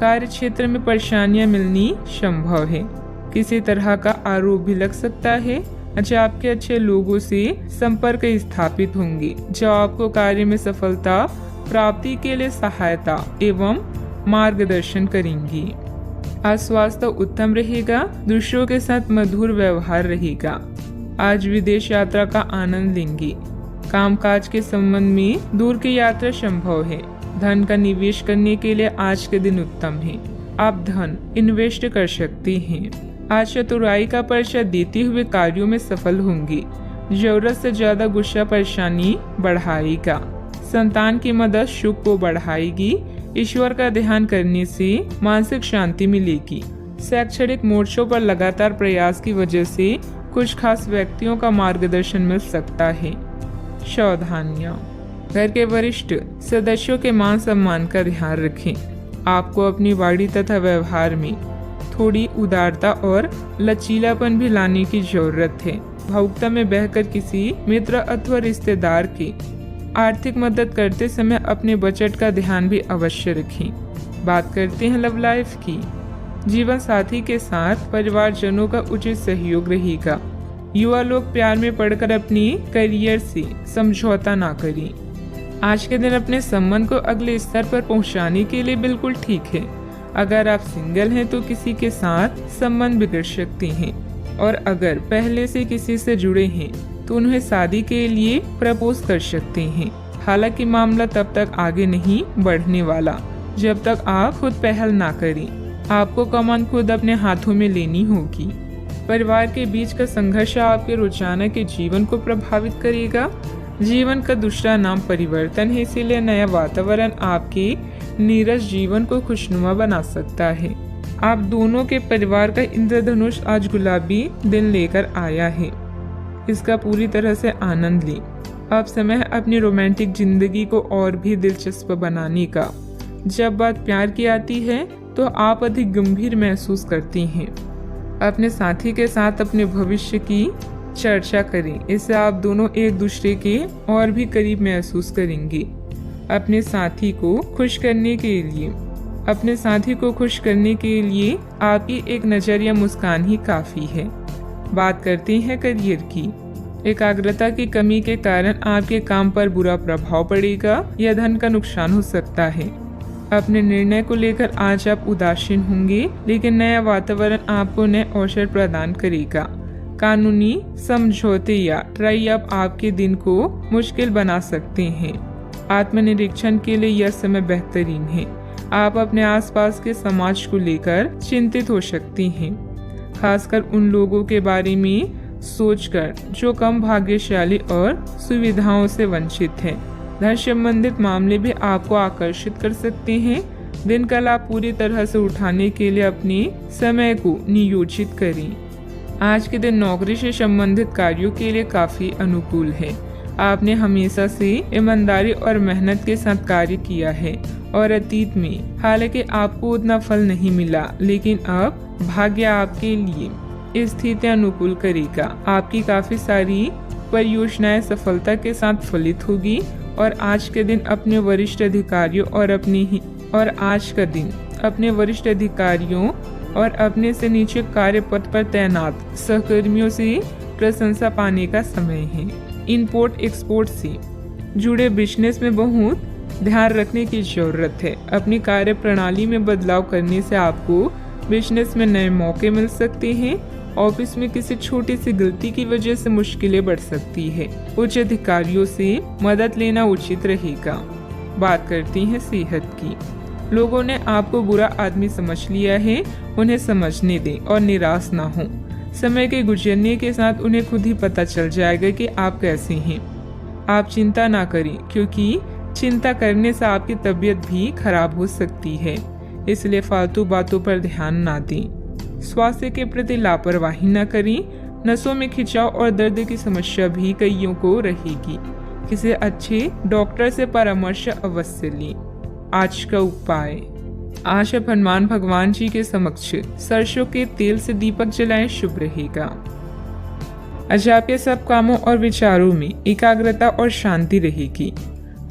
कार्य क्षेत्र में परेशानियां मिलनी संभव है। किसी तरह का आरोप भी लग सकता है। अच्छा, आपके अच्छे लोगों से संपर्क स्थापित होंगे जो आपको कार्य में सफलता प्राप्ति के लिए सहायता एवं मार्गदर्शन करेंगी। आज स्वास्थ्य उत्तम रहेगा। दूसरों के साथ मधुर व्यवहार रहेगा। आज विदेश यात्रा का आनंद लेंगे। कामकाज के संबंध में दूर की यात्रा संभव है। धन का निवेश करने के लिए आज के दिन उत्तम है। आप धन इन्वेस्ट कर सकते हैं। आज चतुराई का परिचय देते हुए कार्यों में सफल होंगे। जरूरत से ज्यादा गुस्सा परेशानी बढ़ाएगा। संतान की मदद सुख को बढ़ाएगी। ईश्वर का ध्यान करने से मानसिक शांति मिलेगी। शैक्षणिक मोर्चों पर लगातार प्रयास की वजह से कुछ खास व्यक्तियों का मार्गदर्शन मिल सकता है। सावधानियां। घर के वरिष्ठ सदस्यों के मान सम्मान का ध्यान रखें। आपको अपनी वाणी तथा व्यवहार में थोड़ी उदारता और लचीलापन भी लाने की जरूरत है। भावुकता में बहकर किसी मित्र अथवा रिश्तेदार की आर्थिक मदद करते समय अपने बजट का ध्यान भी अवश्य रखें। बात करते हैं लव लाइफ की। जीवन साथी के साथ परिवारजनों का उचित सहयोग रहेगा। युवा लोग प्यार में पड़कर अपनी करियर से समझौता ना करें। आज के दिन अपने संबंध को अगले स्तर पर पहुंचाने के लिए बिल्कुल ठीक है। अगर आप सिंगल हैं तो किसी के साथ संबंध बिगड़ सकते हैं, और अगर पहले से किसी से जुड़े हैं तो उन्हें शादी के लिए प्रपोज कर सकते हैं। हालांकि मामला तब तक आगे नहीं बढ़ने वाला जब तक आप खुद पहल ना करें। आपको कमान खुद अपने हाथों में लेनी होगी। परिवार के बीच का संघर्ष आपके रोजाना के जीवन को प्रभावित करेगा। जीवन का दूसरा नाम परिवर्तन है, इसीलिए नया वातावरण आपके नीरस जीवन को खुशनुमा बना सकता है। आप दोनों के परिवार का इंद्रधनुष आज गुलाबी दिन लेकर आया है। इसका पूरी तरह से आनंद लें। अब समय है अपनी रोमांटिक जिंदगी को और भी दिलचस्प बनाने का। जब बात प्यार की आती है तो आप अधिक गंभीर महसूस करती हैं। अपने साथी के साथ अपने भविष्य की चर्चा करें। इससे आप दोनों एक दूसरे के और भी करीब महसूस करेंगे। अपने साथी को खुश करने के लिए आपकी एक नजर या मुस्कान ही काफी है। बात करते हैं करियर की। एकाग्रता की कमी के कारण आपके काम पर बुरा प्रभाव पड़ेगा या धन का नुकसान हो सकता है। अपने निर्णय को लेकर आज आप उदासीन होंगे, लेकिन नया वातावरण आपको नए अवसर प्रदान करेगा। कानूनी समझौते या ट्राई अप आपके दिन को मुश्किल बना सकते हैं। आत्मनिरीक्षण के लिए यह समय बेहतरीन है। आप अपने आसपास के समाज को लेकर चिंतित हो सकती हैं, खासकर उन लोगों के बारे में सोचकर जो कम भाग्यशाली और सुविधाओं से वंचित हैं। धन संबंधित मामले भी आपको आकर्षित कर सकते हैं। दिन का लाभ पूरी तरह से उठाने के लिए अपने समय को नियोजित करें। आज के दिन नौकरी से संबंधित कार्यों के लिए काफी अनुकूल है। आपने हमेशा से ईमानदारी और मेहनत के साथ कार्य किया है और अतीत में हालांकि आपको उतना फल नहीं मिला, लेकिन अब भाग्य आपके लिए स्थितियां अनुकूल करेगा। आपकी काफी सारी परियोजनाएं सफलता के साथ फलित होगी और आज के दिन अपने वरिष्ठ अधिकारियों और अपने से नीचे कार्य पद पर तैनात सहकर्मियों से प्रशंसा पाने का समय है। इंपोर्ट एक्सपोर्ट से जुड़े बिजनेस में बहुत ध्यान रखने की जरूरत है। अपनी कार्य प्रणाली में बदलाव करने से आपको बिजनेस में नए मौके मिल सकते हैं। ऑफिस में किसी छोटी सी गलती की वजह से मुश्किलें बढ़ सकती है। उच्च अधिकारियों से मदद लेना उचित रहेगा। बात करती हैं सेहत की। लोगों ने आपको बुरा आदमी समझ लिया है, उन्हें समझने दें और निराश ना हो। समय के गुजरने के साथ उन्हें खुद ही पता चल जाएगा कि आप कैसे हैं। आप चिंता ना करें, क्योंकि चिंता करने से आपकी तबीयत भी खराब हो सकती है, इसलिए फालतू बातों पर ध्यान ना दें। स्वास्थ्य के प्रति लापरवाही न करें। नसों में खिंचाव और दर्द की समस्या भी कईयों को रहेगी। किसी अच्छे डॉक्टर से परामर्श अवश्य लें। आज का उपाय, आज आप हनुमान भगवान जी के समक्ष सरसों के तेल से दीपक जलाएं, शुभ रहेगा। आज आपके सब कामों और विचारों में एकाग्रता और शांति रहेगी।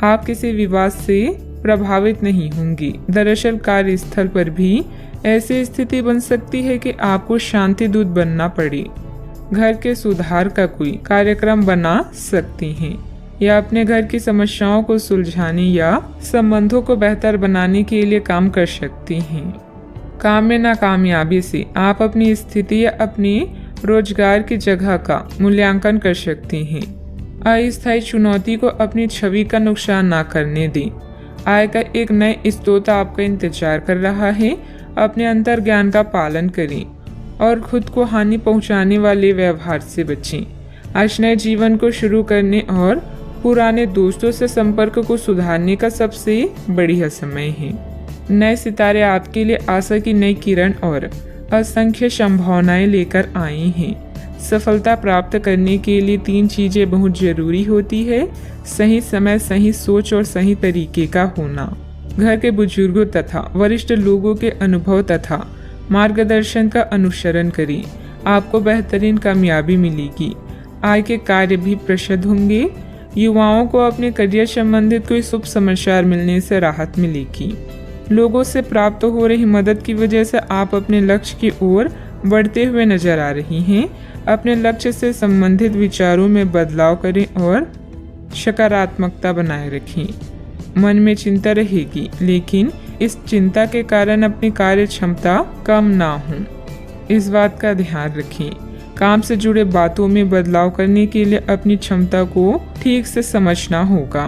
आप किसी विवाद से प्रभावित नहीं होंगे। दरअसल कार्यस्थल पर भी ऐसी स्थिति बन सकती है कि आपको शांति दूत बनना पड़े। घर के सुधार का कोई कार्यक्रम बना सकते हैं या अपने घर की समस्याओं को सुलझाने या संबंधों को बेहतर बनाने के लिए काम कर सकते हैं। काम में नाकामयाबी से आप अपनी स्थिति या अपने रोजगार की जगह का मूल्यांकन कर सकते हैं। अस्थायी चुनौती को अपनी छवि का नुकसान ना करने दें। आय का एक नए स्रोत आपका इंतजार कर रहा है। अपने अंतर ज्ञान का पालन करें और खुद को हानि पहुंचाने वाले व्यवहार से बचें। आज नए जीवन को शुरू करने और पुराने दोस्तों से संपर्क को सुधारने का सबसे बढ़िया समय है। नए सितारे आपके लिए आशा की नई किरण और असंख्य संभावनाएं लेकर आए हैं। सफलता प्राप्त करने के लिए 3 चीजें बहुत जरूरी होती है: सही समय, सही सोच और सही तरीके का होना। घर के बुजुर्गों तथा वरिष्ठ लोगों के अनुभव तथा मार्गदर्शन का अनुसरण करें। आपको बेहतरीन कामयाबी मिलेगी। आय के कार्य भी प्रशस्त होंगे। युवाओं को अपने करियर संबंधित कोई शुभ समाचार मिलने से राहत मिलेगी। लोगों से प्राप्त हो रही मदद की वजह से आप अपने लक्ष्य की ओर बढ़ते हुए नजर आ रही हैं। अपने लक्ष्य से संबंधित विचारों में बदलाव करें और सकारात्मकता बनाए रखें। मन में चिंता रहेगी, लेकिन इस चिंता के कारण अपनी कार्य क्षमता कम ना हो, इस बात का ध्यान रखें। काम से जुड़े बातों में बदलाव करने के लिए अपनी क्षमता को ठीक से समझना होगा।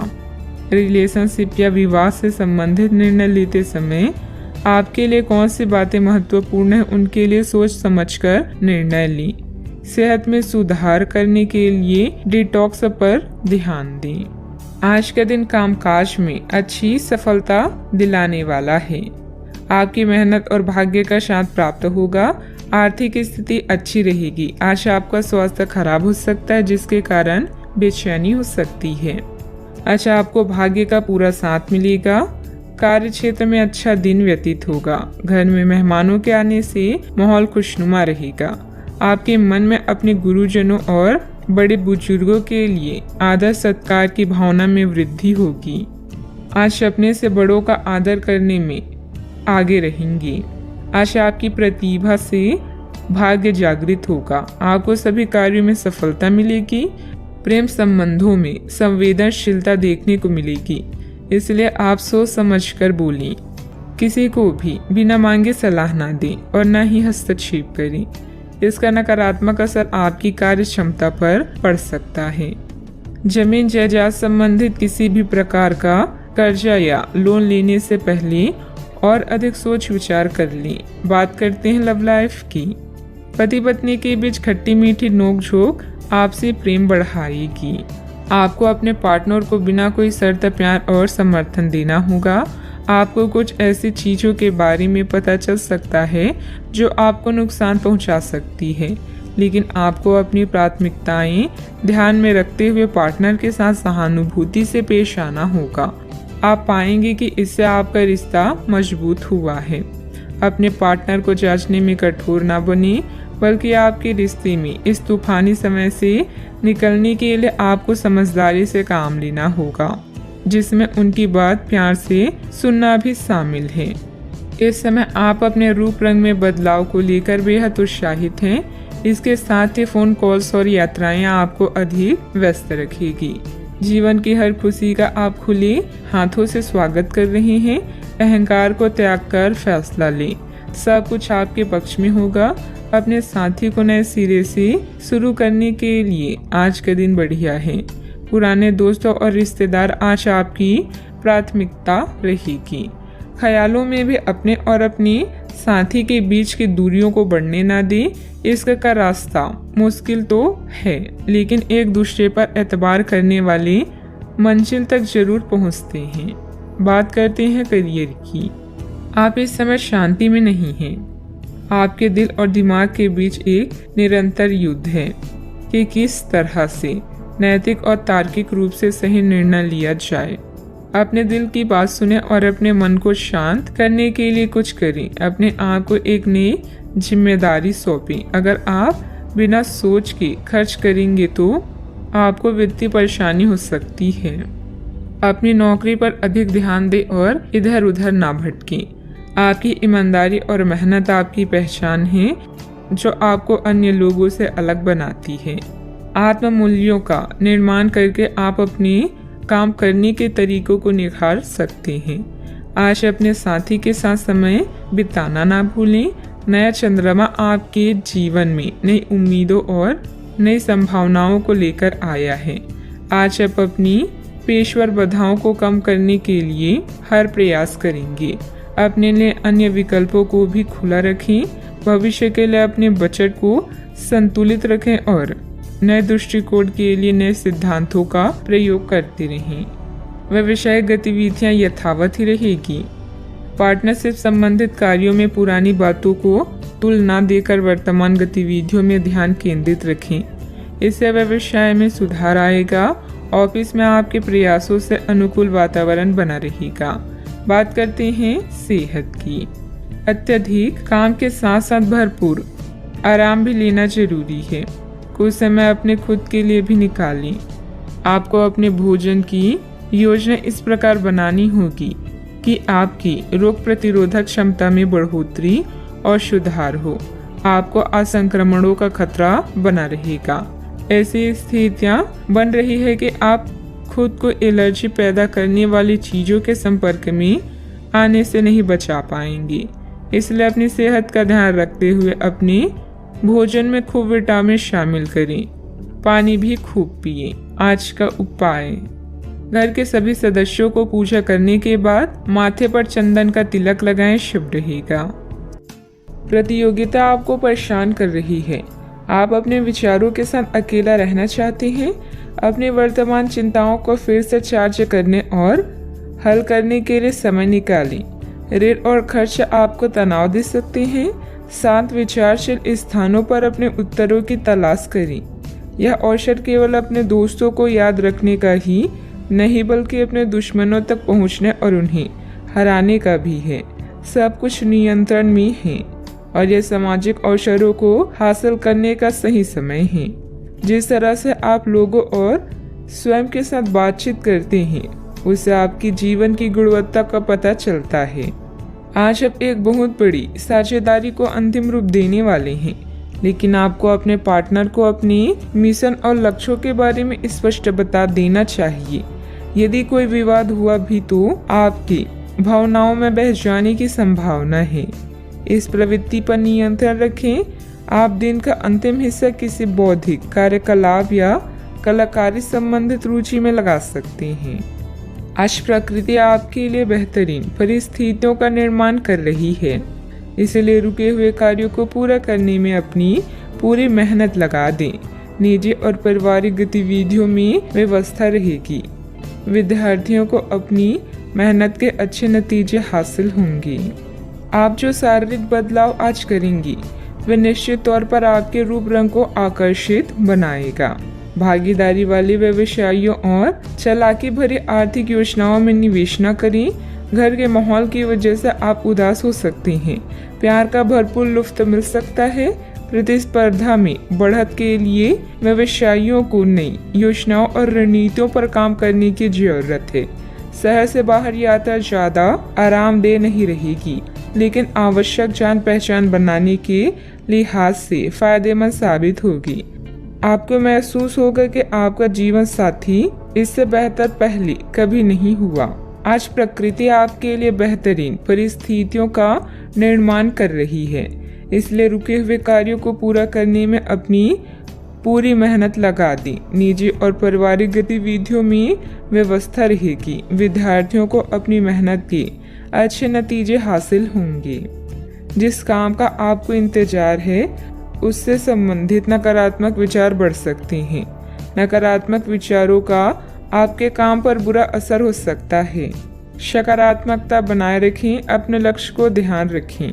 रिलेशनशिप या विवाह से संबंधित निर्णय लेते समय आपके लिए कौन सी बातें महत्वपूर्ण है, उनके लिए सोच समझकर निर्णय लें। सेहत में सुधार करने के लिए डिटॉक्स पर ध्यान दें। आज का दिन कामकाज में अच्छी सफलता दिलाने वाला है। आपकी मेहनत और भाग्य का साथ प्राप्त होगा। आर्थिक स्थिति अच्छी रहेगी। आज आपका स्वास्थ्य खराब हो सकता है, जिसके कारण बेचैनी हो सकती है। आज आपको भाग्य का पूरा साथ मिलेगा। कार्य क्षेत्र में अच्छा दिन व्यतीत होगा। घर में मेहमानों के आने से माहौल खुशनुमा रहेगा। आपके मन में अपने गुरुजनों और बड़े बुजुर्गों के लिए आदर सत्कार की भावना में वृद्धि होगी। आज अपने से बड़ों का आदर करने में आगे रहेंगे। आज आपकी प्रतिभा से भाग्य जागृत होगा। आपको सभी कार्यों में सफलता मिलेगी। प्रेम संबंधों में संवेदनशीलता देखने को मिलेगी, इसलिए आप सोच समझकर बोलें। किसी को भी बिना मांगे सलाह ना दें और न ही हस्तक्षेप करें। इसका नकारात्मक असर आपकी कार्य क्षमता पर पड़ सकता है। जमीन जायदाद संबंधित किसी भी प्रकार का कर्जा या लोन लेने से पहले और अधिक सोच विचार कर लें। बात करते हैं लव लाइफ की। पति पत्नी के बीच खट्टी मीठी नोकझोंक आपसी प्रेम बढ़ाएगी। आपको अपने पार्टनर को बिना कोई शर्त प्यार और समर्थन देना होगा। आपको कुछ ऐसी चीजों के बारे में पता चल सकता है जो आपको नुकसान पहुंचा सकती है, लेकिन आपको अपनी प्राथमिकताएं ध्यान में रखते हुए पार्टनर के साथ सहानुभूति से पेश आना होगा। आप पाएंगे कि इससे आपका रिश्ता मजबूत हुआ है। अपने पार्टनर को जांचने में कठोर ना बने, बल्कि आपके रिश्ते में इस तूफानी समय से निकलने के लिए आपको समझदारी से काम लेना होगा, जिसमें उनकी बात प्यार से सुनना भी शामिल है। इस समय आप अपने रूप रंग में बदलाव को लेकर बेहद उत्साहित हैं। इसके साथ ही फोन कॉल्स और यात्राएं आपको अधिक व्यस्त रखेगी। जीवन की हर खुशी का आप खुले हाथों से स्वागत कर रहे हैं। अहंकार को त्याग कर फैसला लें। सब कुछ आपके पक्ष में होगा। अपने साथी को नए सिरे से शुरू करने के लिए आज का दिन बढ़िया है। पुराने दोस्तों और रिश्तेदार आज आपकी प्राथमिकता रहेगी। ख्यालों में भी अपने और अपनी साथी के बीच की दूरियों को बढ़ने ना दें। इश्क का रास्ता मुश्किल तो है, लेकिन एक दूसरे पर एतबार करने वाले मंजिल तक जरूर पहुंचते हैं। बात करते हैं करियर की। आप इस समय शांति में नहीं हैं। आपके दिल और दिमाग के बीच एक निरंतर युद्ध है कि किस तरह से नैतिक और तार्किक रूप से सही निर्णय लिया जाए। अपने दिल की बात सुने और अपने मन को शांत करने के लिए कुछ करें। अपने आप को एक नई जिम्मेदारी सौंपें। अगर आप बिना सोच के खर्च करेंगे तो आपको वित्तीय परेशानी हो सकती है। अपनी नौकरी पर अधिक ध्यान दें और इधर उधर ना भटकें। आपकी ईमानदारी और मेहनत आपकी पहचान है, जो आपको अन्य लोगों से अलग बनाती है। आत्म मूल्यों का निर्माण करके आप अपने काम करने के तरीकों को निखार सकते हैं। आज अपने साथी के साथ समय बिताना ना भूलें। नया चंद्रमा आपके जीवन में नई उम्मीदों और नई संभावनाओं को लेकर आया है। आज आप अपनी पेशेवर बाधाओं को कम करने के लिए हर प्रयास करेंगे। अपने लिए अन्य विकल्पों को भी खुला रखें। भविष्य के लिए अपने बजट को संतुलित रखें और नए दृष्टिकोण के लिए नए सिद्धांतों का प्रयोग करते रहें। व्यवसायिक गतिविधियां यथावत ही रहेगी। पार्टनरशिप संबंधित कार्यों में पुरानी बातों को तुलना देकर वर्तमान गतिविधियों में ध्यान केंद्रित रखें। इससे व्यवसाय में सुधार आएगा। ऑफिस में आपके प्रयासों से अनुकूल वातावरण बना रहेगा। बात करते हैं सेहत की। अत्यधिक काम के साथ साथ भरपूर आराम भी लेना जरूरी है। कुछ समय अपने खुद के लिए भी निकालें। आपको अपने भोजन की योजना इस प्रकार बनानी होगी कि आपकी रोग प्रतिरोधक क्षमता में बढ़ोतरी और सुधार हो। आपको असंक्रमणों का खतरा बना रहेगा। ऐसी स्थितियां बन रही है कि आप खुद को एलर्जी पैदा करने वाली चीजों के संपर्क में आने से नहीं बचा पाएंगे। इसलिए अपनी सेहत का ध्यान रखते हुए अपने भोजन में खूब विटामिन शामिल करें। पानी भी खूब पिए। आज का उपाय, घर के सभी सदस्यों को पूजा करने के बाद माथे पर चंदन का तिलक लगाएं, शुभ रहेगा। प्रतियोगिता आपको परेशान कर रही है। आप अपने विचारों के साथ अकेला रहना चाहते हैं। अपनी वर्तमान चिंताओं को फिर से चार्ज करने और हल करने के लिए समय निकालें। ऋण और खर्च आपको तनाव दे सकते हैं। शांत विचारशील स्थानों पर अपने उत्तरों की तलाश करें। यह अवसर केवल अपने दोस्तों को याद रखने का ही नहीं, बल्कि अपने दुश्मनों तक पहुंचने और उन्हें हराने का भी है। सब कुछ नियंत्रण में है और यह सामाजिक अवसरों को हासिल करने का सही समय है। जिस तरह से आप लोगों और स्वयं के साथ बातचीत करते हैं, उससे आपकी जीवन की गुणवत्ता का पता चलता है। आज आप एक बहुत बड़ी साझेदारी को अंतिम रूप देने वाले हैं, लेकिन आपको अपने पार्टनर को अपने मिशन और लक्ष्यों के बारे में स्पष्ट बता देना चाहिए। यदि कोई विवाद हुआ भी तो आपकी भावनाओं में बह जाने की संभावना है। इस प्रवृत्ति पर नियंत्रण रखें। आप दिन का अंतिम हिस्सा किसी बौद्धिक कार्यकलाप या कलाकारी संबंधित रुचि में लगा सकते हैं। आज प्रकृति आपके लिए बेहतरीन परिस्थितियों का निर्माण कर रही है, इसलिए रुके हुए कार्यों को पूरा करने में अपनी पूरी मेहनत लगा दें। निजी और पारिवारिक गतिविधियों में व्यवस्था रहेगी। विद्यार्थियों को अपनी मेहनत के अच्छे नतीजे हासिल होंगे। आप जो शारीरिक बदलाव आज करेंगी वे निश्चित तौर पर आपके रूप रंग को आकर्षित बनाएगा। भागीदारी वाले व्यवसायियों और चालाकी भरी आर्थिक योजनाओं में निवेश न करें। घर के माहौल की वजह से आप उदास हो सकते हैं। प्यार का भरपूर लुत्फ मिल सकता है। प्रतिस्पर्धा में बढ़त के लिए व्यवसायियों को नई योजनाओं और रणनीतियों पर काम करने की जरूरत है। शहर से बाहर यात्रा ज्यादा आरामदेह नहीं रहेगी, लेकिन आवश्यक जान पहचान बनाने के लिहाज से फायदेमंद साबित होगी। आपको महसूस होगा कि आपका जीवन साथी इससे बेहतर पहले कभी नहीं हुआ। आज प्रकृति आपके लिए बेहतरीन परिस्थितियों का निर्माण कर रही है, इसलिए रुके हुए कार्यों को पूरा करने में अपनी पूरी मेहनत लगा दी। निजी और पारिवारिक गतिविधियों में व्यवस्था रहेगी। विद्यार्थियों को अपनी मेहनत के अच्छे नतीजे हासिल होंगे। जिस काम का आपको इंतजार है उससे संबंधित नकारात्मक विचार बढ़ सकते हैं। नकारात्मक विचारों का आपके काम पर बुरा असर हो सकता है। सकारात्मकता बनाए रखें, अपने लक्ष्य को ध्यान रखें।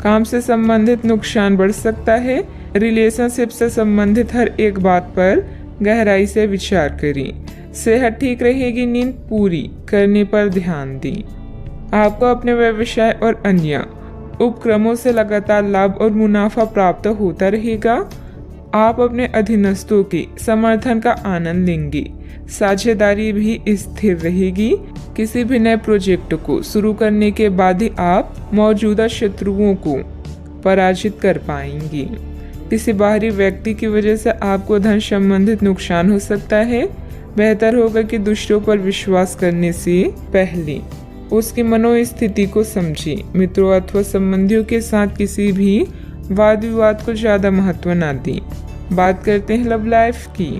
काम से संबंधित नुकसान बढ़ सकता है। रिलेशनशिप से संबंधित हर एक बात पर गहराई से विचार करें। सेहत ठीक रहेगी, नींद पूरी करने पर ध्यान दें। आपको अपने व्यवसाय और अन्य उपक्रमों से लगातार लाभ और मुनाफा प्राप्त होता रहेगा। आप अपने अधीनस्थों के समर्थन का आनंद लेंगे। साझेदारी भी स्थिर रहेगी। किसी भी नए प्रोजेक्ट को शुरू करने के बाद ही आप मौजूदा शत्रुओं को पराजित कर पाएंगे। किसी बाहरी व्यक्ति की वजह से आपको धन संबंधित नुकसान हो सकता है। बेहतर होगा कि दूसरों पर विश्वास करने से पहले उसकी मनोस्थिति को समझें। मित्रों अथवा संबंधियों के साथ किसी भी वाद विवाद को ज्यादा महत्व न दें। बात करते हैं लव लाइफ की।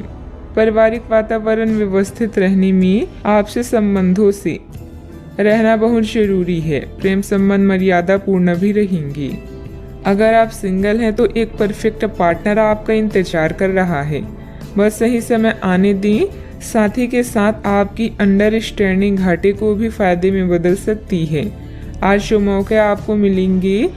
पारिवारिक वातावरण व्यवस्थित रहने में आपसे संबंधों से रहना बहुत जरूरी है। प्रेम संबंध मर्यादा पूर्ण भी रहेंगे। अगर आप सिंगल हैं तो एक परफेक्ट पार्टनर आपका इंतजार कर रहा है। बस सही समय आने दें। साथी के साथ आपकी अंडरस्टैंडिंग घाटे को भी फायदे में बदल सकती है। आज जो मौके आपको मिलेंगे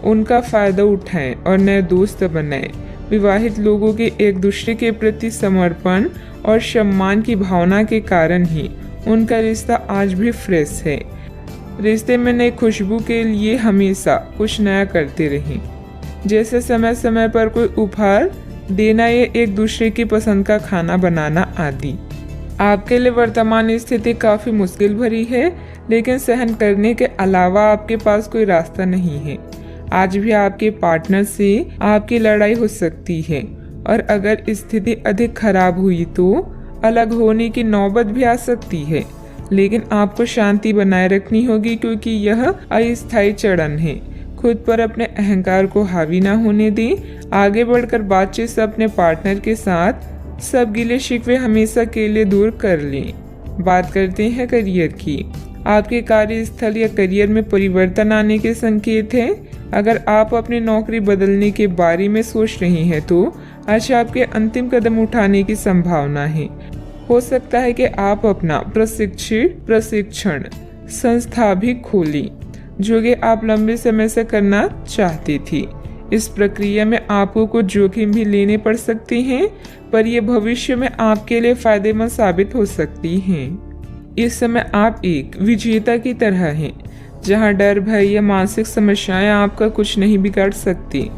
उनका फायदा उठाएं और नए दोस्त बनाएं। विवाहित लोगों के एक दूसरे के प्रति समर्पण और सम्मान की भावना के कारण ही उनका रिश्ता आज भी फ्रेश है। रिश्ते में नई खुशबू के लिए हमेशा कुछ नया करते रहें, जैसे समय समय पर कोई उपहार देना या एक दूसरे की पसंद का खाना बनाना आदि। आपके लिए वर्तमान स्थिति काफी मुश्किल भरी है, लेकिन सहन करने के अलावा आपके पास कोई रास्ता नहीं है। आज भी आपके पार्टनर से आपकी लड़ाई हो सकती है और अगर स्थिति अधिक खराब हुई तो अलग होने की नौबत भी आ सकती है। लेकिन आपको शांति बनाए रखनी होगी क्योंकि यह अस्थायी चरण है। खुद पर अपने अहंकार को हावी ना होने दें। आगे बढ़कर बातचीत से अपने पार्टनर के साथ सब गिले शिकवे हमेशा के लिए दूर कर लें। बात करते हैं करियर की। आपके कार्यस्थल या करियर में परिवर्तन आने के संकेत हैं। अगर आप अपनी नौकरी बदलने के बारे में सोच रहे हैं तो आज आपके अंतिम कदम उठाने की संभावना है। हो सकता है कि आप अपना प्रशिक्षण संस्था भी खोलें, जो कि आप लंबे समय से करना चाहते थे। इस प्रक्रिया में आपको कुछ जोखिम भी लेने पड़ सकते हैं, पर यह भविष्य में आपके लिए फायदेमंद साबित हो सकती हैं। इस समय आप एक विजेता की तरह हैं, जहां डर, भय या मानसिक समस्याएं आपका कुछ नहीं बिगाड़ सकती।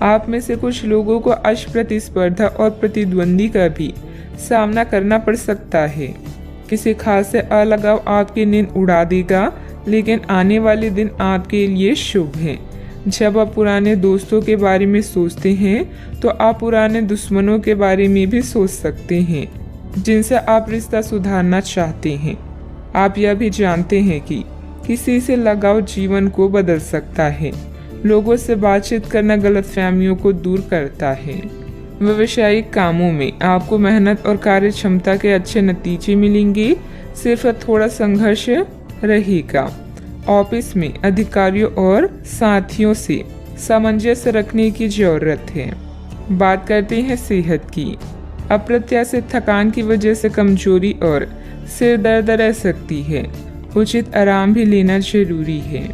आप में से कुछ लोगों को आज प्रतिस्पर्धा और प्रतिद्वंदी का भी सामना करना पड़ सकता है। किसी खास से अलगाव आपकी नींद उड़ा देगा, लेकिन आने वाले दिन आपके लिए शुभ हैं। जब आप पुराने दोस्तों के बारे में सोचते हैं तो आप पुराने दुश्मनों के बारे में भी सोच सकते हैं, जिनसे आप रिश्ता सुधारना चाहते हैं। आप यह भी जानते हैं कि किसी से लगाव जीवन को बदल सकता है। लोगों से बातचीत करना गलतफहमियों को दूर करता है। व्यावसायिक कामों में आपको मेहनत और कार्य क्षमता के अच्छे नतीजे मिलेंगे। सिर्फ थोड़ा संघर्ष रहेगा। ऑफिस में अधिकारियों और साथियों से सामंजस्य रखने की जरूरत है। बात करते हैं सेहत की। अप्रत्याशित थकान की वजह से कमजोरी और सिर दर्द रह सकती है। उचित आराम भी लेना जरूरी है।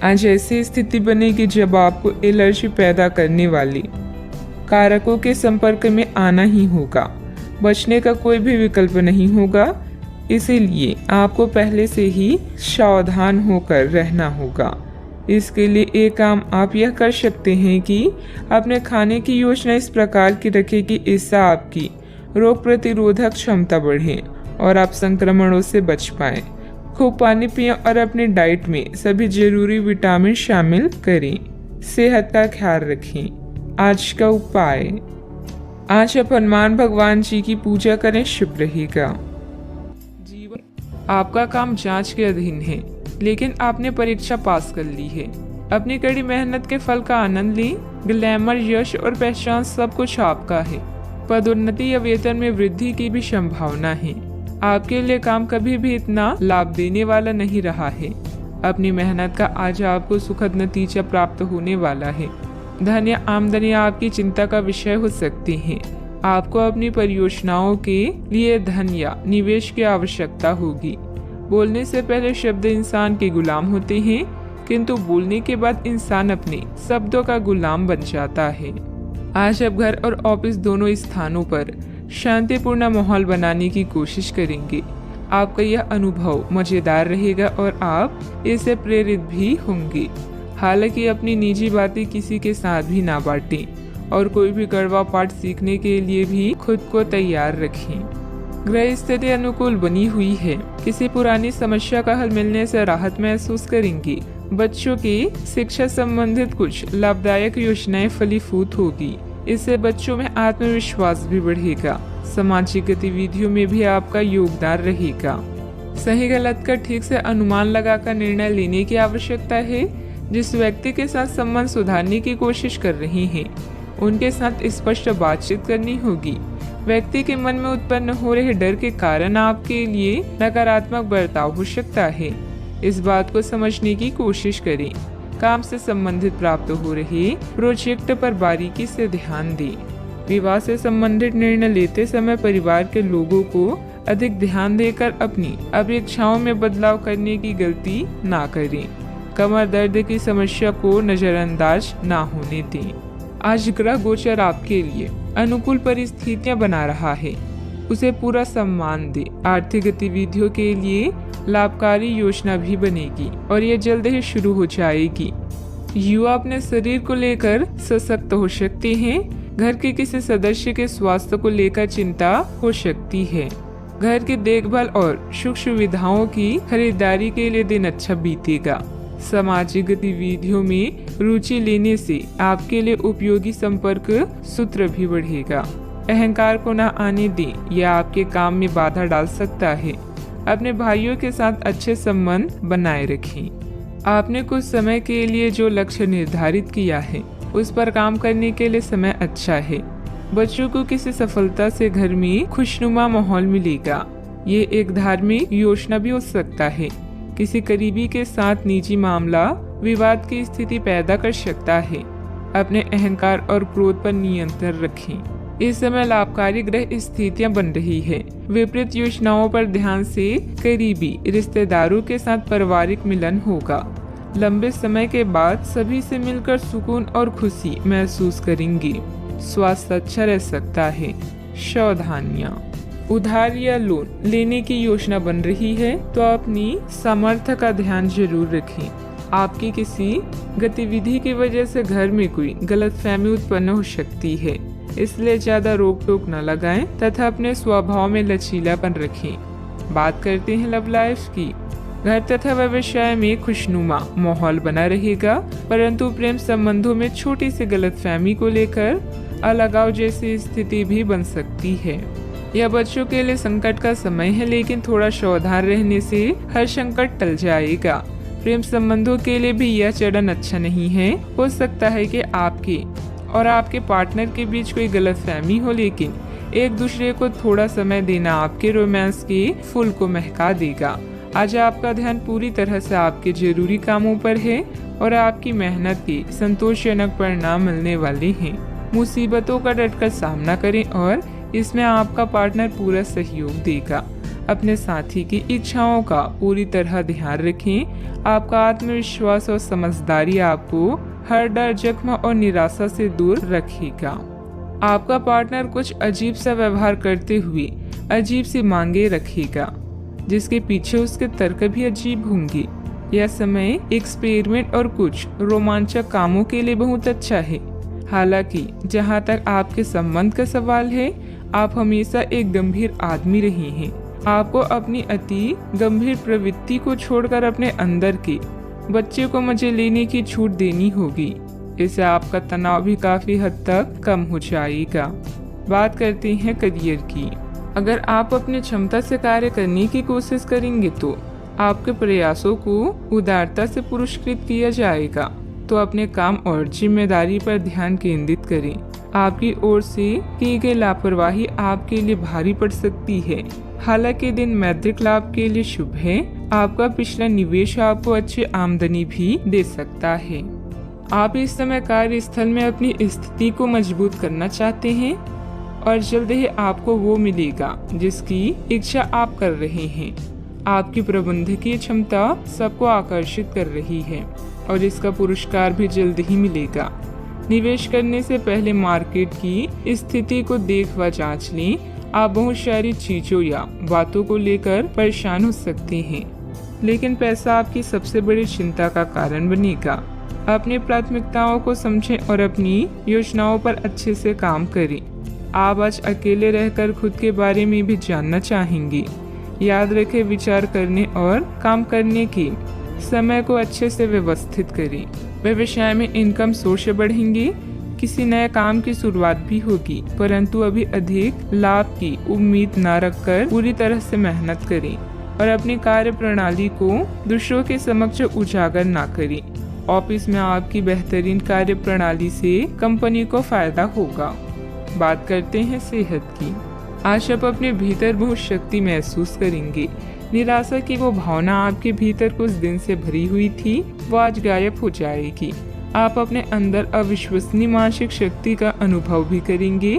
आज ऐसी स्थिति बनेगी जब आपको एलर्जी पैदा करने वाली कारकों के संपर्क में आना ही होगा। बचने का कोई भी विकल्प नहीं होगा, इसीलिए आपको पहले से ही सावधान होकर रहना होगा। इसके लिए एक काम आप यह कर सकते हैं कि अपने खाने की योजना इस प्रकार की रखें कि इससे आपकी रोग प्रतिरोधक क्षमता बढ़े और आप संक्रमणों से बच पाएं। खूब पानी पिएं और अपनी डाइट में सभी जरूरी विटामिन शामिल करें। सेहत का ख्याल रखें। आज का उपाय, आज आप हनुमान भगवान जी की पूजा करें, शुभ रहेगा। आपका काम जांच के अधीन है, लेकिन आपने परीक्षा पास कर ली है। अपनी कड़ी मेहनत के फल का आनंद लें। ग्लैमर, यश और पहचान सब कुछ आपका है। पदोन्नति या वेतन में वृद्धि की भी संभावना है। आपके लिए काम कभी भी इतना लाभ देने वाला नहीं रहा है। अपनी मेहनत का आज आपको सुखद नतीजा प्राप्त होने वाला है। धन या आमदनी आपकी चिंता का विषय हो सकती है। आपको अपनी परियोजनाओं के लिए धन या निवेश की आवश्यकता होगी। बोलने से पहले शब्द इंसान के गुलाम होते हैं, किंतु बोलने के बाद इंसान अपने शब्दों का गुलाम बन जाता है। आज आप घर और ऑफिस दोनों स्थानों पर शांतिपूर्ण माहौल बनाने की कोशिश करेंगे। आपका यह अनुभव मजेदार रहेगा और आप इससे प्रेरित भी होंगे। हालांकि अपनी निजी बातें किसी के साथ भी ना बांटें और कोई भी कड़वा पाठ सीखने के लिए भी खुद को तैयार रखें। ग्रह स्थिति अनुकूल बनी हुई है। किसी पुरानी समस्या का हल मिलने से राहत महसूस करेंगे। बच्चों की शिक्षा संबंधित कुछ लाभदायक योजनाएं फलीभूत होगी। इससे बच्चों में आत्मविश्वास भी बढ़ेगा। सामाजिक गतिविधियों में भी आपका योगदान रहेगा। सही गलत का ठीक से अनुमान लगाकर निर्णय लेने की आवश्यकता है। जिस व्यक्ति के साथ संबंध सुधारने की कोशिश कर रहे हैं, उनके साथ स्पष्ट बातचीत करनी होगी। व्यक्ति के मन में उत्पन्न हो रहे डर के कारण आपके लिए नकारात्मक बर्ताव हो सकता है। इस बात को समझने की कोशिश करें। काम से संबंधित प्राप्त हो रहे प्रोजेक्ट पर बारीकी से ध्यान दें। विवाह से संबंधित निर्णय लेते समय परिवार के लोगों को अधिक ध्यान देकर अपनी अपेक्षाओं में बदलाव करने की गलती ना करें। कमर दर्द की समस्या को नजरअंदाज ना होने दें। आज ग्रह गोचर आपके लिए अनुकूल परिस्थितियां बना रहा है, उसे पूरा सम्मान दें। आर्थिक गतिविधियों के लिए लाभकारी योजना भी बनेगी और ये जल्द ही शुरू हो जाएगी। युवा अपने शरीर को लेकर सशक्त हो सकते हैं। घर के किसी सदस्य के स्वास्थ्य को लेकर चिंता हो सकती है। घर की देखभाल और सुख सुविधाओं की खरीदारी के लिए दिन अच्छा बीतेगा। सामाजिक गतिविधियों में रुचि लेने से आपके लिए उपयोगी संपर्क सूत्र भी बढ़ेगा। अहंकार को न आने दें, यह आपके काम में बाधा डाल सकता है। अपने भाइयों के साथ अच्छे संबंध बनाए रखें। आपने कुछ समय के लिए जो लक्ष्य निर्धारित किया है, उस पर काम करने के लिए समय अच्छा है। बच्चों को किसी सफलता से घर में खुशनुमा माहौल मिलेगा। ये एक धार्मिक योजना भी हो सकता है। किसी करीबी के साथ निजी मामला विवाद की स्थिति पैदा कर सकता है। अपने अहंकार और क्रोध पर नियंत्रण रखें। इस समय लाभकारी ग्रह स्थितियां बन रही है। विपरीत योजनाओं पर ध्यान से करीबी रिश्तेदारों के साथ पारिवारिक मिलन होगा। लंबे समय के बाद सभी से मिलकर सुकून और खुशी महसूस करेंगे। स्वास्थ्य अच्छा रह सकता है। सावधानियां, उधार या लोन लेने की योजना बन रही है तो अपनी सामर्थ्य का ध्यान जरूर रखें। आपकी किसी गतिविधि की वजह से घर में कोई गलतफहमी उत्पन्न हो सकती है, इसलिए ज्यादा रोक टोक न लगाएं तथा अपने स्वभाव में लचीलापन रखें। बात करते हैं लव लाइफ की। घर तथा व्यवसाय में खुशनुमा माहौल बना रहेगा, परंतु प्रेम संबंधों में छोटी सी गलतफहमी को लेकर अलगाव जैसी स्थिति भी बन सकती है। यह बच्चों के लिए संकट का समय है, लेकिन थोड़ा सावधान रहने से हर संकट टल जाएगा। प्रेम संबंधों के लिए भी यह चरण अच्छा नहीं है। हो सकता है कि आपके और आपके पार्टनर के बीच कोई गलतफहमी हो, लेकिन एक दूसरे को थोड़ा समय देना आपके रोमांस के फूल को महका देगा। आज आपका ध्यान पूरी तरह से आपके जरूरी कामों पर है और आपकी मेहनत के संतोषजनक परिणाम मिलने वाले हैं। मुसीबतों का डटकर सामना करें और इसमें आपका पार्टनर पूरा सहयोग देगा। अपने साथी की इच्छाओं का पूरी तरह ध्यान रखें। आपका आत्मविश्वास और समझदारी आपको हर डर, जख्म और निराशा से दूर रखेगा। आपका पार्टनर कुछ अजीब सा व्यवहार करते हुए अजीब सी मांगे रखेगा, जिसके पीछे उसके तर्क भी अजीब होंगे। यह समय एक्सपेरिमेंट और कुछ रोमांचक कामों के लिए बहुत अच्छा है। हालांकि जहां तक आपके संबंध का सवाल है, आप हमेशा एक गंभीर आदमी रहे हैं। आपको अपनी अति गंभीर प्रवृत्ति को छोड़कर अपने अंदर के बच्चे को मजे लेने की छूट देनी होगी। इससे आपका तनाव भी काफी हद तक कम हो जाएगा। बात करते हैं करियर की। अगर आप अपनी क्षमता से कार्य करने की कोशिश करेंगे तो आपके प्रयासों को उदारता से पुरस्कृत किया जाएगा। तो अपने काम और जिम्मेदारी पर ध्यान केंद्रित करें। आपकी ओर से की गई लापरवाही आपके लिए भारी पड़ सकती है। हालांकि दिन मैत्रिक लाभ के लिए शुभ है। आपका पिछला निवेश आपको अच्छी आमदनी भी दे सकता है। आप इस समय कार्यस्थल में अपनी स्थिति को मजबूत करना चाहते हैं और जल्द ही आपको वो मिलेगा जिसकी इच्छा आप कर रहे हैं। आपकी प्रबंधकीय क्षमता सबको आकर्षित कर रही है और इसका पुरस्कार भी जल्द ही मिलेगा। निवेश करने से पहले मार्केट की स्थिति को देख व जांच लें। आप बहुत सारी चीजों या बातों को लेकर परेशान हो सकते हैं, लेकिन पैसा आपकी सबसे बड़ी चिंता का कारण बनेगा। अपनी प्राथमिकताओं को समझें और अपनी योजनाओं पर अच्छे से काम करें। आप आज अकेले रहकर खुद के बारे में भी जानना चाहेंगे। याद रखें, विचार करने और काम करने के समय को अच्छे से व्यवस्थित करें। व्यवसाय में इनकम सोर्स बढ़ेंगे। किसी नए काम की शुरुआत भी होगी, परंतु अभी अधिक लाभ की उम्मीद न रखकर पूरी तरह से मेहनत करें और अपनी कार्य प्रणाली को दूसरों के समक्ष उजागर न करें। ऑफिस में आपकी बेहतरीन कार्य प्रणाली से कंपनी को फायदा होगा। बात करते हैं सेहत की। आज आप अपने भीतर बहुत शक्ति महसूस करेंगे। निराशा की वो भावना आपके भीतर कुछ दिन से भरी हुई थी, वो आज गायब हो जाएगी। आप अपने अंदर अविश्वसनीय मानसिक शक्ति का अनुभव भी करेंगे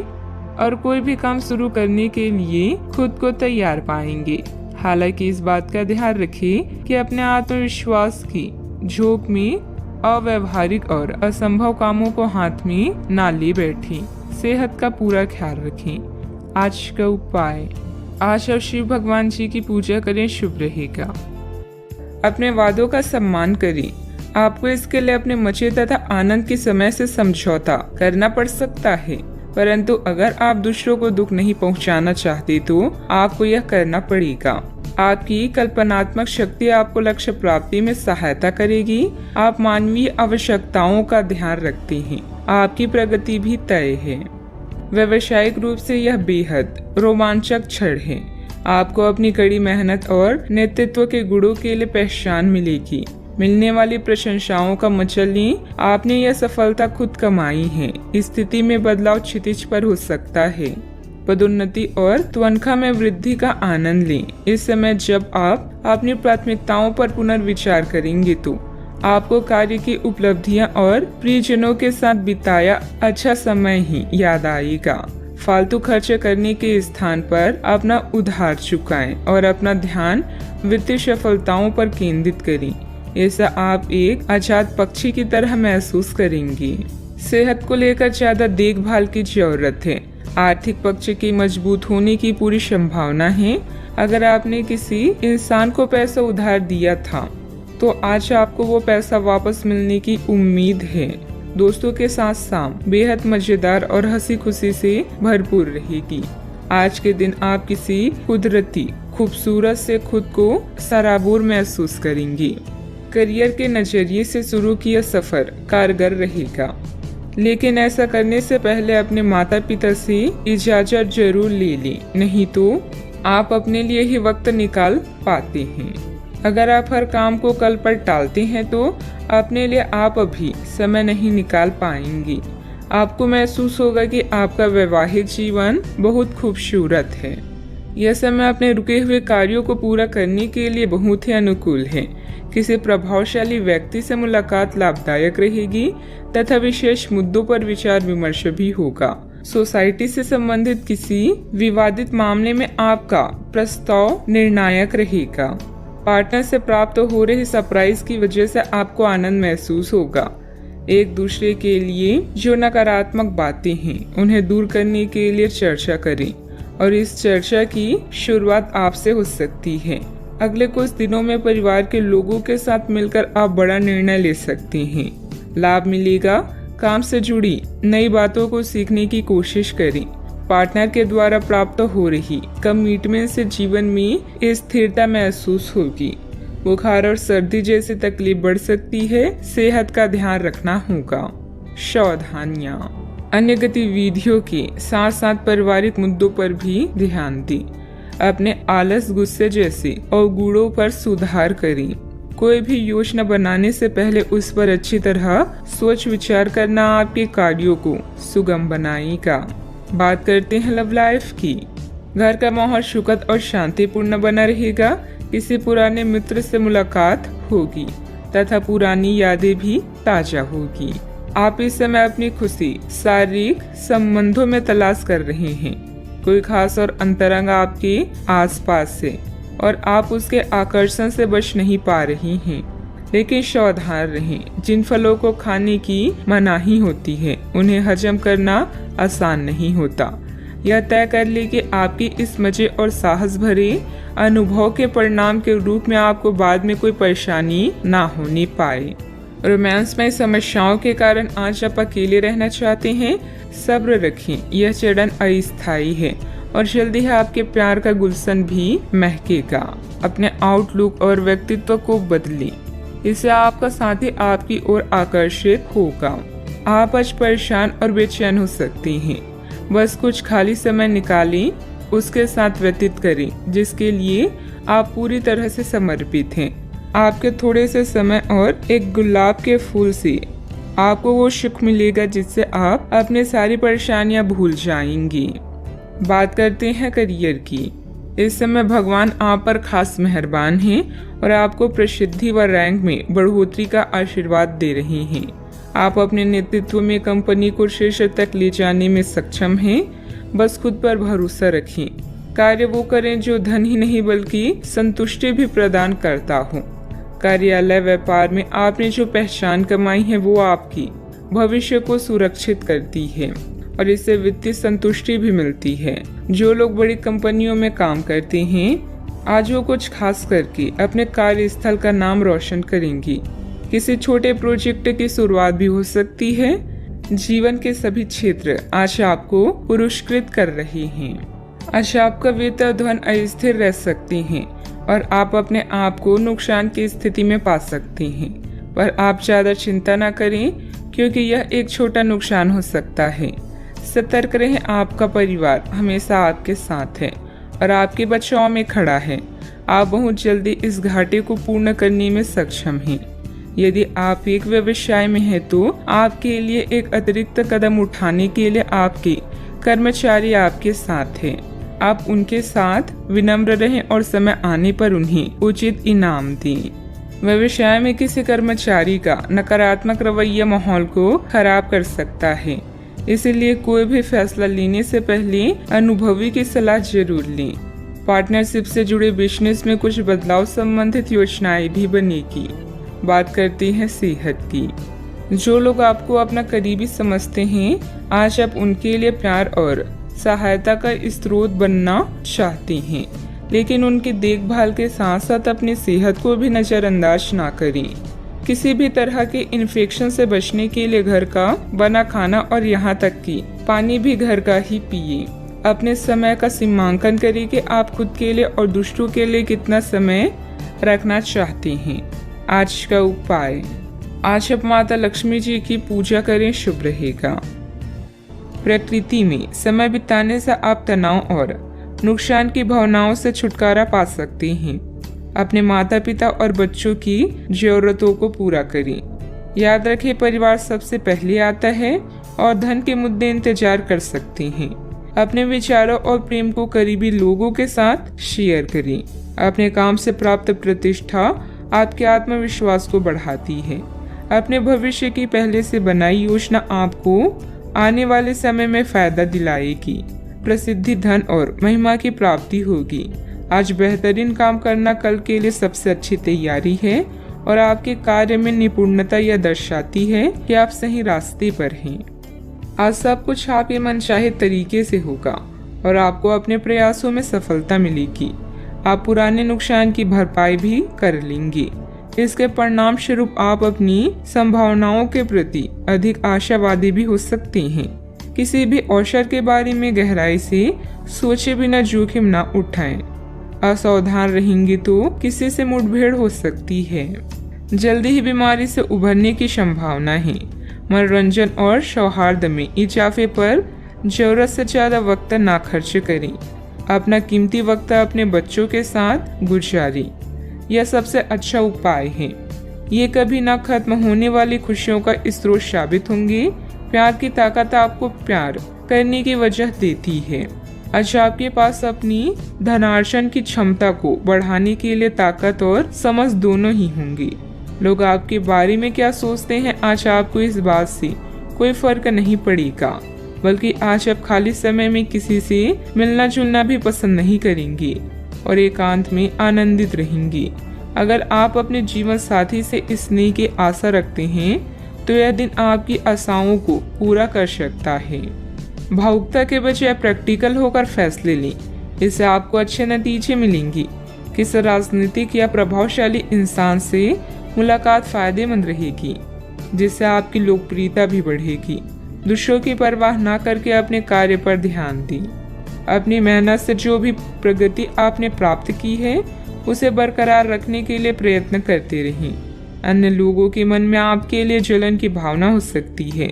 और कोई भी काम शुरू करने के लिए खुद को तैयार पाएंगे। हालांकि इस बात का ध्यान रखें कि अपने आत्मविश्वास की झोंक में अव्यवहारिक और असंभव कामों को हाथ में ना ले बैठें। सेहत का पूरा ख्याल रखें। आज का उपाय, आज आप शिव भगवान जी की पूजा करें, शुभ रहेगा। अपने वादों का सम्मान करें। आपको इसके लिए अपने मजे तथा आनंद के समय से समझौता करना पड़ सकता है, परंतु अगर आप दूसरों को दुख नहीं पहुंचाना चाहते तो आपको यह करना पड़ेगा। आपकी कल्पनात्मक शक्ति आपको लक्ष्य प्राप्ति में सहायता करेगी। आप मानवीय आवश्यकताओं का ध्यान रखते हैं। आपकी प्रगति भी तय है। व्यावसायिक रूप से यह बेहद रोमांचक क्षण है। आपको अपनी कड़ी मेहनत और नेतृत्व के गुणों के लिए पहचान मिलेगी। मिलने वाली प्रशंसाओं का मजा लें। आपने यह सफलता खुद कमाई है। स्थिति में बदलाव क्षितिज पर हो सकता है। पदोन्नति और तनख्वाह में वृद्धि का आनंद लें। इस समय जब आप अपनी प्राथमिकताओं पर पुनर्विचार करेंगे तो आपको कार्य की उपलब्धियां और प्रियजनों के साथ बिताया अच्छा समय ही याद आएगा। फालतू खर्च करने के स्थान पर अपना उधार चुकाएं और अपना ध्यान वित्तीय सफलताओं पर केंद्रित करें। ऐसा आप एक आजाद पक्षी की तरह महसूस करेंगे। सेहत को लेकर ज्यादा देखभाल की जरूरत है। आर्थिक पक्ष के मजबूत होने की पूरी संभावना है। अगर आपने किसी इंसान को पैसा उधार दिया था तो आज आपको वो पैसा वापस मिलने की उम्मीद है। दोस्तों के साथ शाम बेहद मजेदार और हंसी खुशी से भरपूर रहेगी। आज के दिन आप किसी कुदरती खूबसूरत से खुद को सराबोर महसूस करेंगे। करियर के नजरिए से शुरू किया सफर कारगर रहेगा, लेकिन ऐसा करने से पहले अपने माता पिता से इजाजत जरूर ले लें, नहीं तो आप अपने लिए ही वक्त निकाल पाते हैं। अगर आप हर काम को कल पर टालते हैं तो अपने लिए आप अभी समय नहीं निकाल पाएंगे। आपको महसूस होगा कि आपका वैवाहिक जीवन बहुत खूबसूरत है। यह समय अपने रुके हुए कार्यों को पूरा करने के लिए बहुत ही अनुकूल है। किसी प्रभावशाली व्यक्ति से मुलाकात लाभदायक रहेगी तथा विशेष मुद्दों पर विचार विमर्श भी होगा। सोसाइटी से संबंधित किसी विवादित मामले में आपका प्रस्ताव निर्णायक रहेगा। पार्टनर से प्राप्त हो रही सरप्राइज की वजह से आपको आनंद महसूस होगा। एक दूसरे के लिए जो नकारात्मक बातें हैं उन्हें दूर करने के लिए चर्चा करें और इस चर्चा की शुरुआत आपसे हो सकती है। अगले कुछ दिनों में परिवार के लोगों के साथ मिलकर आप बड़ा निर्णय ले सकते हैं। लाभ मिलेगा। काम से जुड़ी नई बातों को सीखने की कोशिश करें। पार्टनर के द्वारा प्राप्त हो रही कमिटमेंट से जीवन में स्थिरता महसूस होगी। बुखार और सर्दी जैसी तकलीफ बढ़ सकती है। सेहत का ध्यान रखना होगा। सावधानियां, अन्य गतिविधियों के साथ साथ पारिवारिक मुद्दों पर भी ध्यान दें। अपने आलस, गुस्से जैसे अवगुणों पर सुधार करें। कोई भी योजना बनाने से पहले उस पर अच्छी तरह सोच विचार करना आपके कार्यों को सुगम बनाएगा। बात करते हैं लव लाइफ की। घर का माहौल सुखद और शांतिपूर्ण बना रहेगा। किसी पुराने मित्र से मुलाकात होगी तथा पुरानी यादें भी ताजा होगी। आप इस समय अपनी खुशी शारीरिक संबंधों में तलाश कर रहे हैं। कोई खास और अंतरंग आपके आसपास से और आप उसके आकर्षण से बच नहीं पा रही हैं। लेकिन सावधान रहें, जिन फलों को खाने की मनाही होती है उन्हें हजम करना आसान नहीं होता। यह तय कर ले कि आपकी इस मजे और साहस भरे अनुभव के परिणाम के रूप में आपको बाद में कोई परेशानी ना होने पाए। रोमांस में समस्याओं के कारण आज आप अकेले रहना चाहते हैं। सब्र रखें, यह चरण अस्थायी है और जल्दी ही आपके प्यार का गुलशन भी महकेगा। अपने आउटलुक और व्यक्तित्व को बदलें, इससे आपका साथी आपकी ओर आकर्षित होगा। आप आज परेशान और बेचैन हो सकते हैं। बस कुछ खाली समय निकालें, उसके साथ व्यतीत करें जिसके लिए आप पूरी तरह से समर्पित हैं। आपके थोड़े से समय और एक गुलाब के फूल से आपको वो सुख मिलेगा जिससे आप अपनी सारी परेशानियां भूल जाएंगी। बात करते हैं करियर की। इस समय भगवान आप पर खास मेहरबान हैं और आपको प्रसिद्धि व रैंक में बढ़ोतरी का आशीर्वाद दे रहे हैं। आप अपने नेतृत्व में कंपनी को शीर्ष तक ले जाने में सक्षम हैं। बस खुद पर भरोसा रखें। कार्य वो करें जो धन ही नहीं बल्कि संतुष्टि भी प्रदान करता हो। कार्यालय व्यापार में आपने जो पहचान कमाई है वो आपकी भविष्य को सुरक्षित करती है और इससे वित्तीय संतुष्टि भी मिलती है। जो लोग बड़ी कंपनियों में काम करते हैं आज वो कुछ खास करके अपने कार्यस्थल का नाम रोशन करेंगी। किसी छोटे प्रोजेक्ट की शुरुआत भी हो सकती है। जीवन के सभी क्षेत्र आज आपको पुरस्कृत कर रहे हैं। आज आपका वेतन धन अस्थिर रह सकते हैं और आप अपने आप को नुकसान की स्थिति में पा सकते हैं, पर आप ज्यादा चिंता न करें क्योंकि यह एक छोटा नुकसान हो सकता है। सतर्क रहें, आपका परिवार हमेशा आपके साथ है और आपके बचाव में खड़ा है। आप बहुत जल्दी इस घाटे को पूर्ण करने में सक्षम हैं। यदि आप एक व्यवसाय में हैं तो आपके लिए एक अतिरिक्त कदम उठाने के लिए आपके कर्मचारी आपके साथ हैं। आप उनके साथ विनम्र रहें और समय आने पर उन्हें उचित इनाम दें। व्यवसाय में किसी कर्मचारी का नकारात्मक रवैया माहौल को खराब कर सकता है, इसलिए कोई भी फैसला लेने से पहले अनुभवी की सलाह जरूर लें। पार्टनरशिप से जुड़े बिजनेस में कुछ बदलाव संबंधित योजनाएं भी बनेगी। बात करते हैं सेहत की। जो लोग आपको अपना करीबी समझते हैं आज आप उनके लिए प्यार और सहायता का स्रोत बनना चाहते हैं, लेकिन उनकी देखभाल के साथ साथ अपनी सेहत को भी नजरअंदाज ना करें। किसी भी तरह के इन्फेक्शन से बचने के लिए घर का बना खाना और यहाँ तक कि पानी भी घर का ही पिए। अपने समय का सीमांकन करें कि आप खुद के लिए और दूसरों के लिए कितना समय रखना चाहते हैं। आज का उपाय, आज आप माता लक्ष्मी जी की पूजा करें, शुभ रहेगा। प्रकृति में समय बिताने से आप तनाव और नुकसान की भावनाओं से छुटकारा पा सकते हैं। अपने माता पिता और बच्चों की जरूरतों को पूरा करें। याद रखें, परिवार सबसे पहले आता है और धन के मुद्दे इंतजार कर सकते हैं। अपने विचारों और प्रेम को करीबी लोगों के साथ शेयर करें। अपने काम से प्राप्त प्रतिष्ठा आपके आत्मविश्वास को बढ़ाती है। अपने भविष्य की पहले से बनाई योजना आपको आने वाले समय में फायदा दिलाएगी। प्रसिद्धि, धन और महिमा की प्राप्ति होगी। आज बेहतरीन काम करना कल के लिए सबसे अच्छी तैयारी है और आपके कार्य में निपुणता यह दर्शाती है कि आप सही रास्ते पर हैं। आज सब कुछ आपके मनचाहे तरीके से होगा और आपको अपने प्रयासों में सफलता मिलेगी। आप पुराने नुकसान की भरपाई भी कर लेंगे। इसके परिणाम स्वरूप आप अपनी संभावनाओं के प्रति अधिक आशावादी भी हो सकते हैं। किसी भी अवसर के बारे में गहराई से सोचे बिना जोखिम न उठाएं। असावधान रहेंगे तो किसी से मुठभेड़ हो सकती है। जल्दी ही बीमारी से उभरने की संभावना है। मनोरंजन और सौहार्द में इजाफे पर जरूरत से ज्यादा वक्त ना खर्च करें। अपना कीमती वक्त अपने बच्चों के साथ गुजारें। यह सबसे अच्छा उपाय है। ये कभी ना खत्म होने वाली खुशियों का स्रोत साबित होंगे। प्यार की ताकत आपको प्यार करने की वजह देती है। आज आपके पास अपनी धनार्जन की क्षमता को बढ़ाने के लिए ताकत और समझ दोनों ही होंगी। लोग आपके बारे में क्या सोचते हैं, आज आपको इस बात से कोई फर्क नहीं पड़ेगा, बल्कि आज आप खाली समय में किसी से मिलना जुलना भी पसंद नहीं करेंगे और एकांत में आनंदित रहेंगे। अगर आप अपने जीवन साथी से स्नेह की आशा रखते हैं तो यह दिन आपकी आशाओं को पूरा कर सकता है। भावुकता के बजाय प्रैक्टिकल होकर फैसले लें, इससे आपको अच्छे नतीजे मिलेंगे। किसी राजनीतिक या प्रभावशाली इंसान से मुलाकात फायदेमंद रहेगी, जिससे आपकी लोकप्रियता भी बढ़ेगी। दूसरों की परवाह न करके अपने कार्य पर ध्यान दें। अपनी मेहनत से जो भी प्रगति आपने प्राप्त की है उसे बरकरार रखने के लिए प्रयत्न करते रहें। अन्य लोगों के मन में आपके लिए जलन की भावना हो सकती है,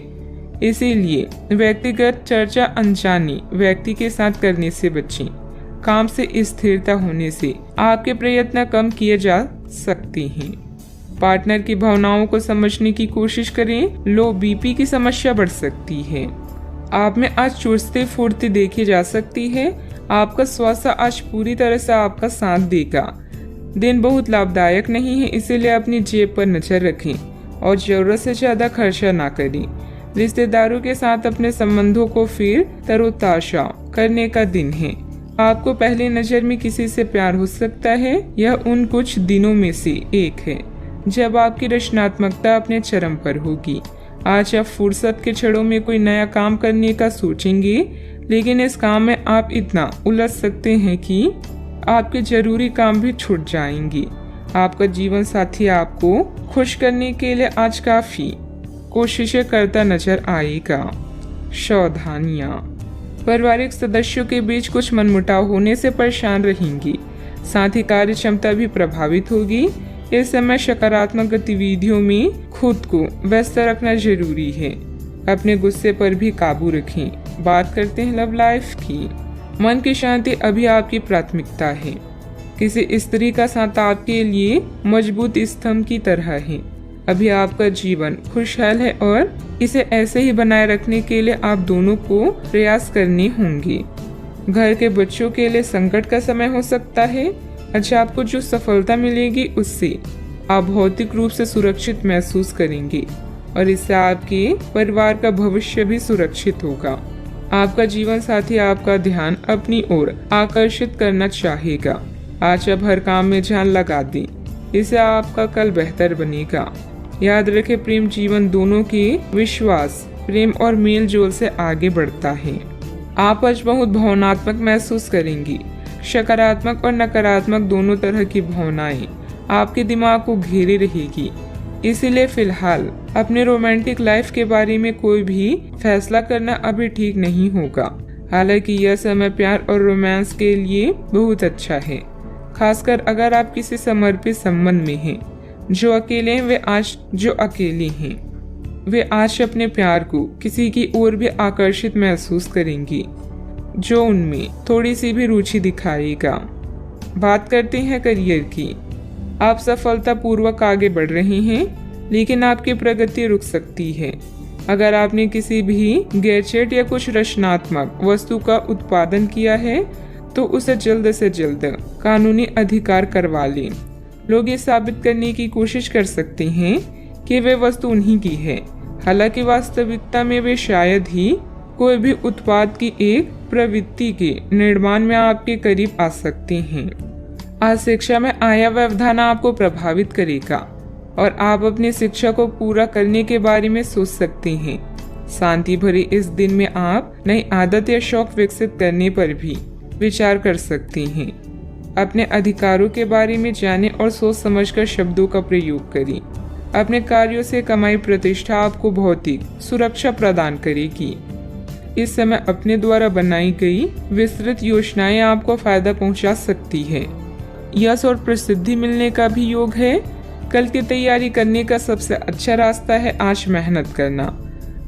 इसीलिए व्यक्तिगत चर्चा अनजाने व्यक्ति के साथ करने से बचें। काम से स्थिरता होने से आपके प्रयत्न कम किए जा सकते हैं। पार्टनर की भावनाओं को समझने की कोशिश करें। लो बीपी की समस्या बढ़ सकती है। आप में आज चुस्ती फुर्ती देखी जा सकती है। आपका स्वास्थ्य आज पूरी तरह से आपका साथ देगा। दिन बहुत लाभदायक नहीं है, इसीलिए अपनी जेब पर नजर रखें और जरूरत से ज्यादा खर्चा ना करें। रिश्तेदारों के साथ अपने संबंधों को फिर तरोताजा करने का दिन है। आपको पहली नजर में किसी से प्यार हो सकता है। यह उन कुछ दिनों में से एक है जब आपकी रचनात्मकता अपने चरम पर होगी। आज आप फुर्सत के क्षणों में कोई नया काम करने का सोचेंगे, लेकिन इस काम में आप इतना उलझ सकते हैं कि आपके जरूरी काम भी छूट जाएंगे। आपका जीवन साथी आपको खुश करने के लिए आज काफी कोशिशें करता नजर आएगा। सावधानियां, पारिवारिक सदस्यों के बीच कुछ मनमुटाव होने से परेशान रहेंगी। साथ ही कार्य क्षमता भी प्रभावित होगी। इस समय सकारात्मक गतिविधियों में खुद को व्यस्त रखना जरूरी है। अपने गुस्से पर भी काबू रखें। बात करते हैं लव लाइफ की। मन की शांति अभी आपकी प्राथमिकता है। किसी स्त्री का साथ आपके लिए मजबूत स्तंभ की तरह है। अभी आपका जीवन खुशहाल है और इसे ऐसे ही बनाए रखने के लिए आप दोनों को प्रयास करने होंगे। घर के बच्चों के लिए संकट का समय हो सकता है। अच्छा, आपको जो सफलता मिलेगी उससे आप भौतिक रूप से सुरक्षित महसूस करेंगे और इससे आपके परिवार का भविष्य भी सुरक्षित होगा। आपका जीवन साथी आपका ध्यान अपनी ओर आकर्षित करना चाहेगा। आज आप हर काम में जान लगा दें, इससे आपका कल बेहतर बनेगा। याद रखें, प्रेम जीवन दोनों के विश्वास, प्रेम और मेल जोल से आगे बढ़ता है। आप आज बहुत भावनात्मक महसूस करेंगी। सकारात्मक और नकारात्मक दोनों तरह की भावनाएं आपके दिमाग को घेरे रहेगी। इसीलिए फिलहाल अपने रोमांटिक लाइफ के बारे में कोई भी फैसला करना अभी ठीक नहीं होगा। हालांकि यह समय प्यार और रोमांस के लिए बहुत अच्छा है, खासकर अगर आप किसी समर्पित संबंध में हैं। जो अकेले हैं वे आज अपने प्यार को किसी की ओर भी आकर्षित महसूस करेंगी जो उनमें थोड़ी सी भी रुचि दिखाएगा। बात करते हैं करियर की। आप सफलतापूर्वक आगे बढ़ रहे हैं, लेकिन आपकी प्रगति रुक सकती है। अगर आपने किसी भी गैजेट या कुछ रचनात्मक वस्तु का उत्पादन किया है तो उसे जल्द से जल्द कानूनी अधिकार करवा लें। लोग ये साबित करने की कोशिश कर सकते हैं कि वे वस्तु उन्हीं की है, हालांकि वास्तविकता में वे शायद ही कोई भी उत्पाद की एक प्रवृत्ति के निर्माण में आपके करीब आ सकते हैं। आज शिक्षा में आया व्यवधान आपको प्रभावित करेगा और आप अपनी शिक्षा को पूरा करने के बारे में सोच सकते हैं। शांति भरे इस दिन में आप नई आदत या शौक विकसित करने पर भी विचार कर सकते हैं। अपने अधिकारों के बारे में जानें और सोच समझकर शब्दों का प्रयोग करें। अपने कार्यों से कमाई प्रतिष्ठा आपको भौतिक सुरक्षा प्रदान करेगी। इस समय अपने द्वारा बनाई गई विस्तृत योजनाएं आपको फायदा पहुंचा सकती है। यश और प्रसिद्धि मिलने का भी योग है। कल की तैयारी करने का सबसे अच्छा रास्ता है आज मेहनत करना।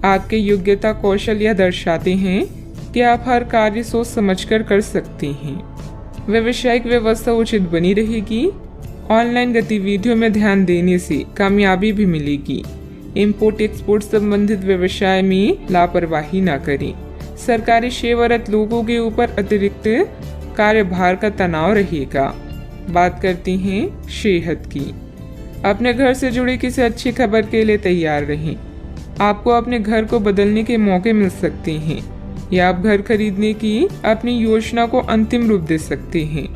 आपके योग्यता कौशल यह दर्शाते हैं कि आप हर कार्य सोच समझकर कर सकते हैं। व्यावसायिक व्यवस्था उचित बनी रहेगी। ऑनलाइन गतिविधियों में ध्यान देने से कामयाबी भी मिलेगी। इम्पोर्ट एक्सपोर्ट संबंधित व्यवसाय में लापरवाही न करें। सरकारी सेवारत लोगों के ऊपर अतिरिक्त कार्यभार का तनाव रहेगा। बात करते हैं सेहत की। अपने घर से जुड़ी किसी अच्छी खबर के लिए तैयार रहें। आपको अपने घर को बदलने के मौके मिल सकते हैं या आप घर खरीदने की अपनी योजना को अंतिम रूप दे सकते हैं।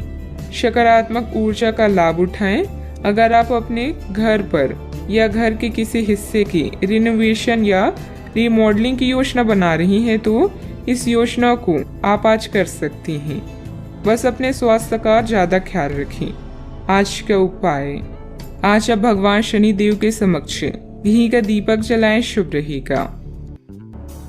सकारात्मक ऊर्जा का लाभ उठाएं। अगर आप अपने घर पर या घर के किसी हिस्से की रिनोवेशन या रिमॉडलिंग की योजना बना रही हैं तो इस योजना को आप आज कर सकती हैं। बस अपने स्वास्थ्य का ज्यादा ख्याल रखें। आज का उपाय, आज आप भगवान शनि देव के समक्ष घी का दीपक जलाएं, शुभ रहेगा।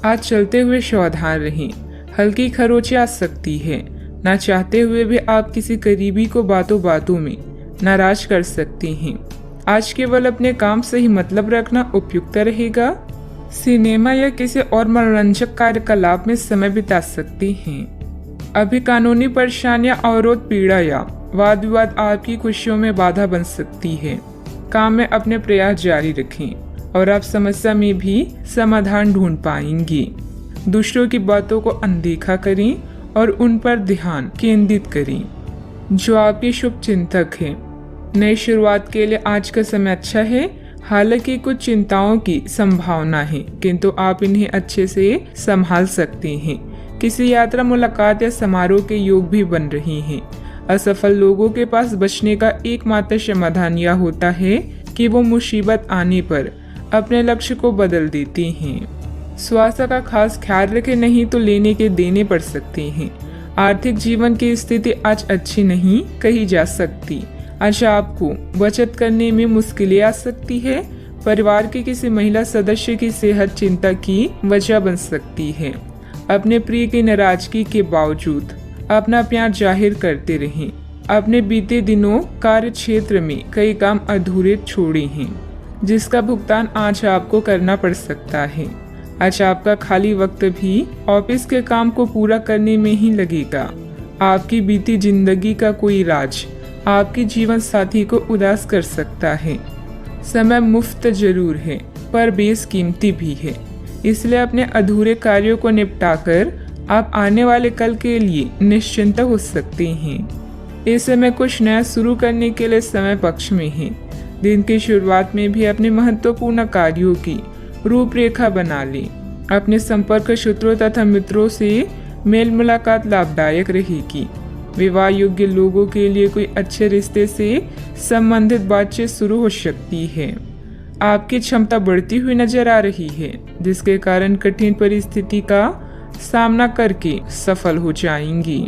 आज चलते हुए सावधान रहें, हल्की खरोंच आ सकती है। ना चाहते हुए भी आप किसी करीबी को बातों बातों में नाराज कर सकते हैं। आज केवल अपने काम से ही मतलब रखना उपयुक्त रहेगा। सिनेमा या किसी और मनोरंजक कार्यकलाप में समय बिता सकते हैं। अभी कानूनी परेशानियां, अवरोध, पीड़ा या वाद विवाद आपकी खुशियों में बाधा बन सकती है। काम में अपने प्रयास जारी रखें और आप समस्या में भी समाधान ढूंढ पाएंगे। दूसरों की बातों को अनदेखा करें और उन पर ध्यान केंद्रित करें जो आपके शुभ चिंतक हैं। नई शुरुआत के लिए आज का समय अच्छा है। हालांकि कुछ चिंताओं की संभावना है, किंतु आप इन्हें अच्छे से संभाल सकते हैं। किसी यात्रा, मुलाकात या समारोह के योग भी बन रहे हैं। असफल लोगों के पास बचने का एकमात्र समाधान यह होता है कि वो मुसीबत आने पर अपने लक्ष्य को बदल देते हैं। स्वास्थ्य का खास ख्याल रखें, नहीं तो लेने के देने पड़ सकते हैं। आर्थिक जीवन की स्थिति आज अच्छी नहीं कही जा सकती। आज आपको बचत करने में मुश्किलें आ सकती है। परिवार के किसी महिला सदस्य की सेहत चिंता की वजह बन सकती है। अपने प्रिय की नाराजगी के बावजूद अपना प्यार जाहिर करते रहें। अपने बीते दिनों कार्य क्षेत्र में कई काम अधूरे छोड़े हैं, जिसका भुगतान आज आपको करना पड़ सकता है। आज आपका खाली वक्त भी ऑफिस के काम को पूरा करने में ही लगेगा। आपकी बीती जिंदगी का कोई राज आपके जीवन साथी को उदास कर सकता है। समय मुफ्त जरूर है पर बेशकीमती भी है, इसलिए अपने अधूरे कार्यों को निपटाकर आप आने वाले कल के लिए निश्चिंत हो सकते हैं। इस समय कुछ नया शुरू करने के लिए समय पक्ष में है। दिन की शुरुआत में भी अपने महत्वपूर्ण कार्यों की रूपरेखा बना लें। अपने संपर्क सूत्रों तथा मित्रों से मेल मुलाकात लाभदायक रहेगी। विवाह योग्य लोगों के लिए कोई अच्छे रिश्ते से संबंधित बातचीत शुरू हो सकती है। आपकी क्षमता बढ़ती हुई नजर आ रही है, जिसके कारण कठिन परिस्थिति का सामना करके सफल हो जाएंगी।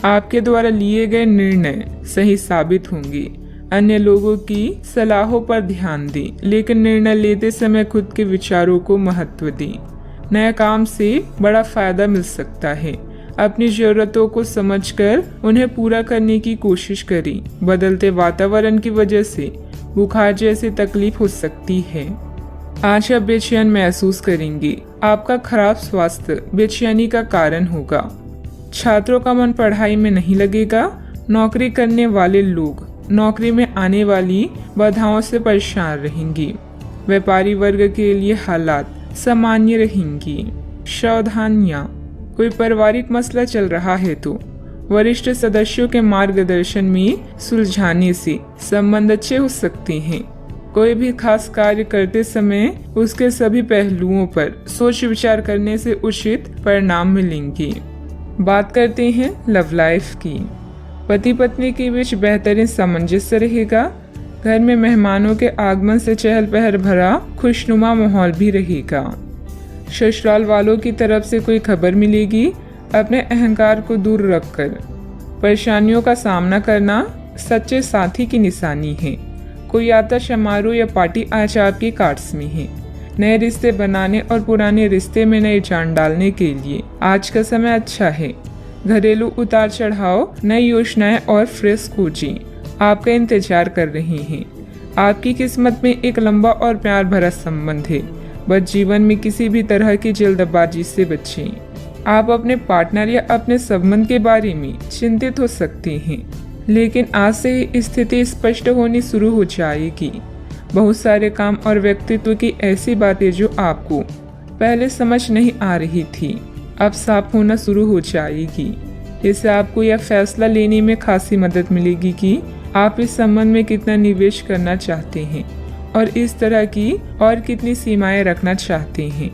आपके द्वारा लिए गए निर्णय सही साबित होंगे। अन्य लोगों की सलाहों पर ध्यान दें, लेकिन निर्णय लेते समय खुद के विचारों को महत्व दें। नए काम से बड़ा फायदा मिल सकता है। अपनी जरूरतों को समझकर उन्हें पूरा करने की कोशिश करें। बदलते वातावरण की वजह से बुखार जैसी तकलीफ हो सकती है। आज आप बेचैन महसूस करेंगे। आपका खराब स्वास्थ्य बेचैनी का कारण होगा। छात्रों का मन पढ़ाई में नहीं लगेगा। नौकरी करने वाले लोग नौकरी में आने वाली बाधाओं से परेशान रहेंगे। व्यापारी वर्ग के लिए हालात सामान्य रहेंगी। सावधानियां, कोई पारिवारिक मसला चल रहा है तो वरिष्ठ सदस्यों के मार्गदर्शन में सुलझाने से संबंध अच्छे हो सकते हैं। कोई भी खास कार्य करते समय उसके सभी पहलुओं पर सोच विचार करने से उचित परिणाम मिलेंगे। बात करते हैं लव लाइफ की। पति पत्नी के बीच बेहतरीन सामंजस्य रहेगा। घर में मेहमानों के आगमन से चहल पहल भरा खुशनुमा माहौल भी रहेगा। ससुराल वालों की तरफ से कोई खबर मिलेगी। अपने अहंकार को दूर रखकर परेशानियों का सामना करना सच्चे साथी की निशानी है। कोई यात्रा, समारोह या पार्टी आज आपके कार्ड्स में है। नए रिश्ते बनाने और पुराने रिश्ते में नई जान डालने के लिए आज का समय अच्छा है। घरेलू उतार चढ़ाव, नई योजनाएं और फ्रेश खोजें आपका इंतजार कर रही हैं। आपकी किस्मत में एक लंबा और प्यार भरा संबंध है। बस जीवन में किसी भी तरह की जल्दबाजी से बचें। आप अपने पार्टनर या अपने संबंध के बारे में चिंतित हो सकते हैं। लेकिन आज से ही स्थिति स्पष्ट होनी शुरू हो जाएगी। बहुत सारे काम और व्यक्तित्व की ऐसी बातें जो आपको पहले समझ नहीं आ रही थी, अब साफ होना शुरू हो जाएगी। इससे आपको यह फैसला लेने में खासी मदद मिलेगी कि आप इस संबंध में कितना निवेश करना चाहते हैं और इस तरह की और कितनी सीमाएं रखना चाहते हैं।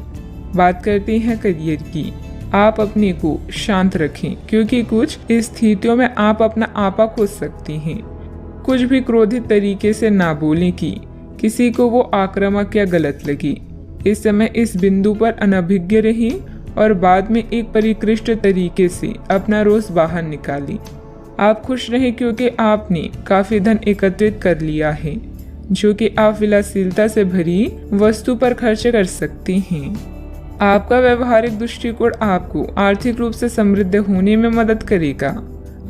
बात करते हैं करियर की। आप अपने को शांत रखें, क्योंकि कुछ स्थितियों में आप अपना आपा खो सकती हैं। कुछ भी क्रोधित तरीके से ना बोलें कि किसी को वो आक्रामक या गलत लगे। इस समय इस बिंदु पर अनभिज्ञ रहें और बाद में एक परिष्कृत तरीके से अपना रोष बाहर निकालें। आप खुश रहें क्योंकि आपने काफी धन एकत्रित कर लिया है, जो कि आप विलासिता से भरी वस्तु पर खर्च कर सकते हैं। आपका व्यवहारिक दृष्टिकोण आपको आर्थिक रूप से समृद्ध होने में मदद करेगा।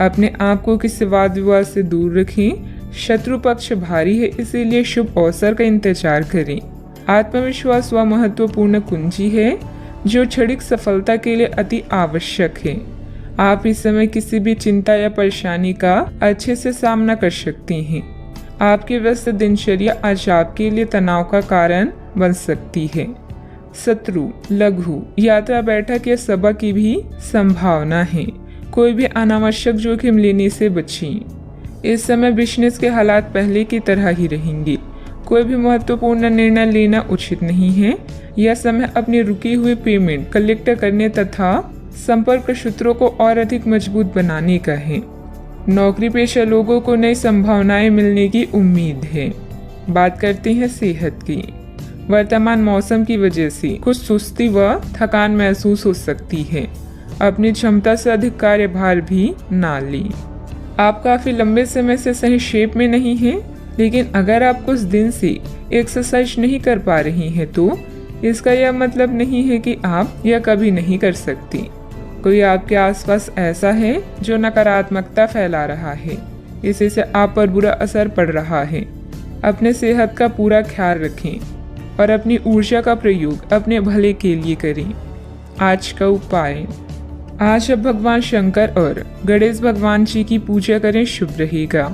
अपने आप को किसी वाद विवाद से दूर रखें। शत्रु पक्ष भारी है, इसीलिए शुभ अवसर का इंतजार करें। आत्मविश्वास वह महत्वपूर्ण कुंजी है जो क्षणिक सफलता के लिए अति आवश्यक है। आप इस समय किसी भी चिंता या परेशानी का अच्छे से सामना कर सकते हैं। आपकी व्यस्त दिनचर्या आज आपके लिए तनाव का कारण बन सकती है। शत्रु, लघु यात्रा, बैठक या सभा की भी संभावना है। कोई भी अनावश्यक जोखिम लेने से बचें। इस समय बिजनेस के हालात पहले की तरह ही रहेंगे। कोई भी महत्वपूर्ण निर्णय लेना उचित नहीं है। यह समय अपनी रुकी हुई पेमेंट कलेक्ट करने तथा संपर्क सूत्रों को और अधिक मजबूत बनाने का है। नौकरी पेशा लोगों को नई संभावनाएं मिलने की उम्मीद है। बात करते हैं सेहत की। वर्तमान मौसम की वजह से कुछ सुस्ती व थकान महसूस हो सकती है। अपनी क्षमता से अधिक कार्यभार भी ना लें। आप काफी लंबे समय से सही शेप में नहीं हैं, लेकिन अगर आप कुछ दिन से एक्सरसाइज नहीं कर पा रही हैं तो इसका यह मतलब नहीं है कि आप यह कभी नहीं कर सकती। कोई आपके आसपास ऐसा है जो नकारात्मकता फैला रहा है, इसी से आप पर बुरा असर पड़ रहा है। अपने सेहत का पूरा ख्याल रखें और अपनी ऊर्जा का प्रयोग अपने भले के लिए करें। आज का उपाय। आज आप भगवान शंकर और गणेश भगवान जी की पूजा करें, शुभ रहेगा।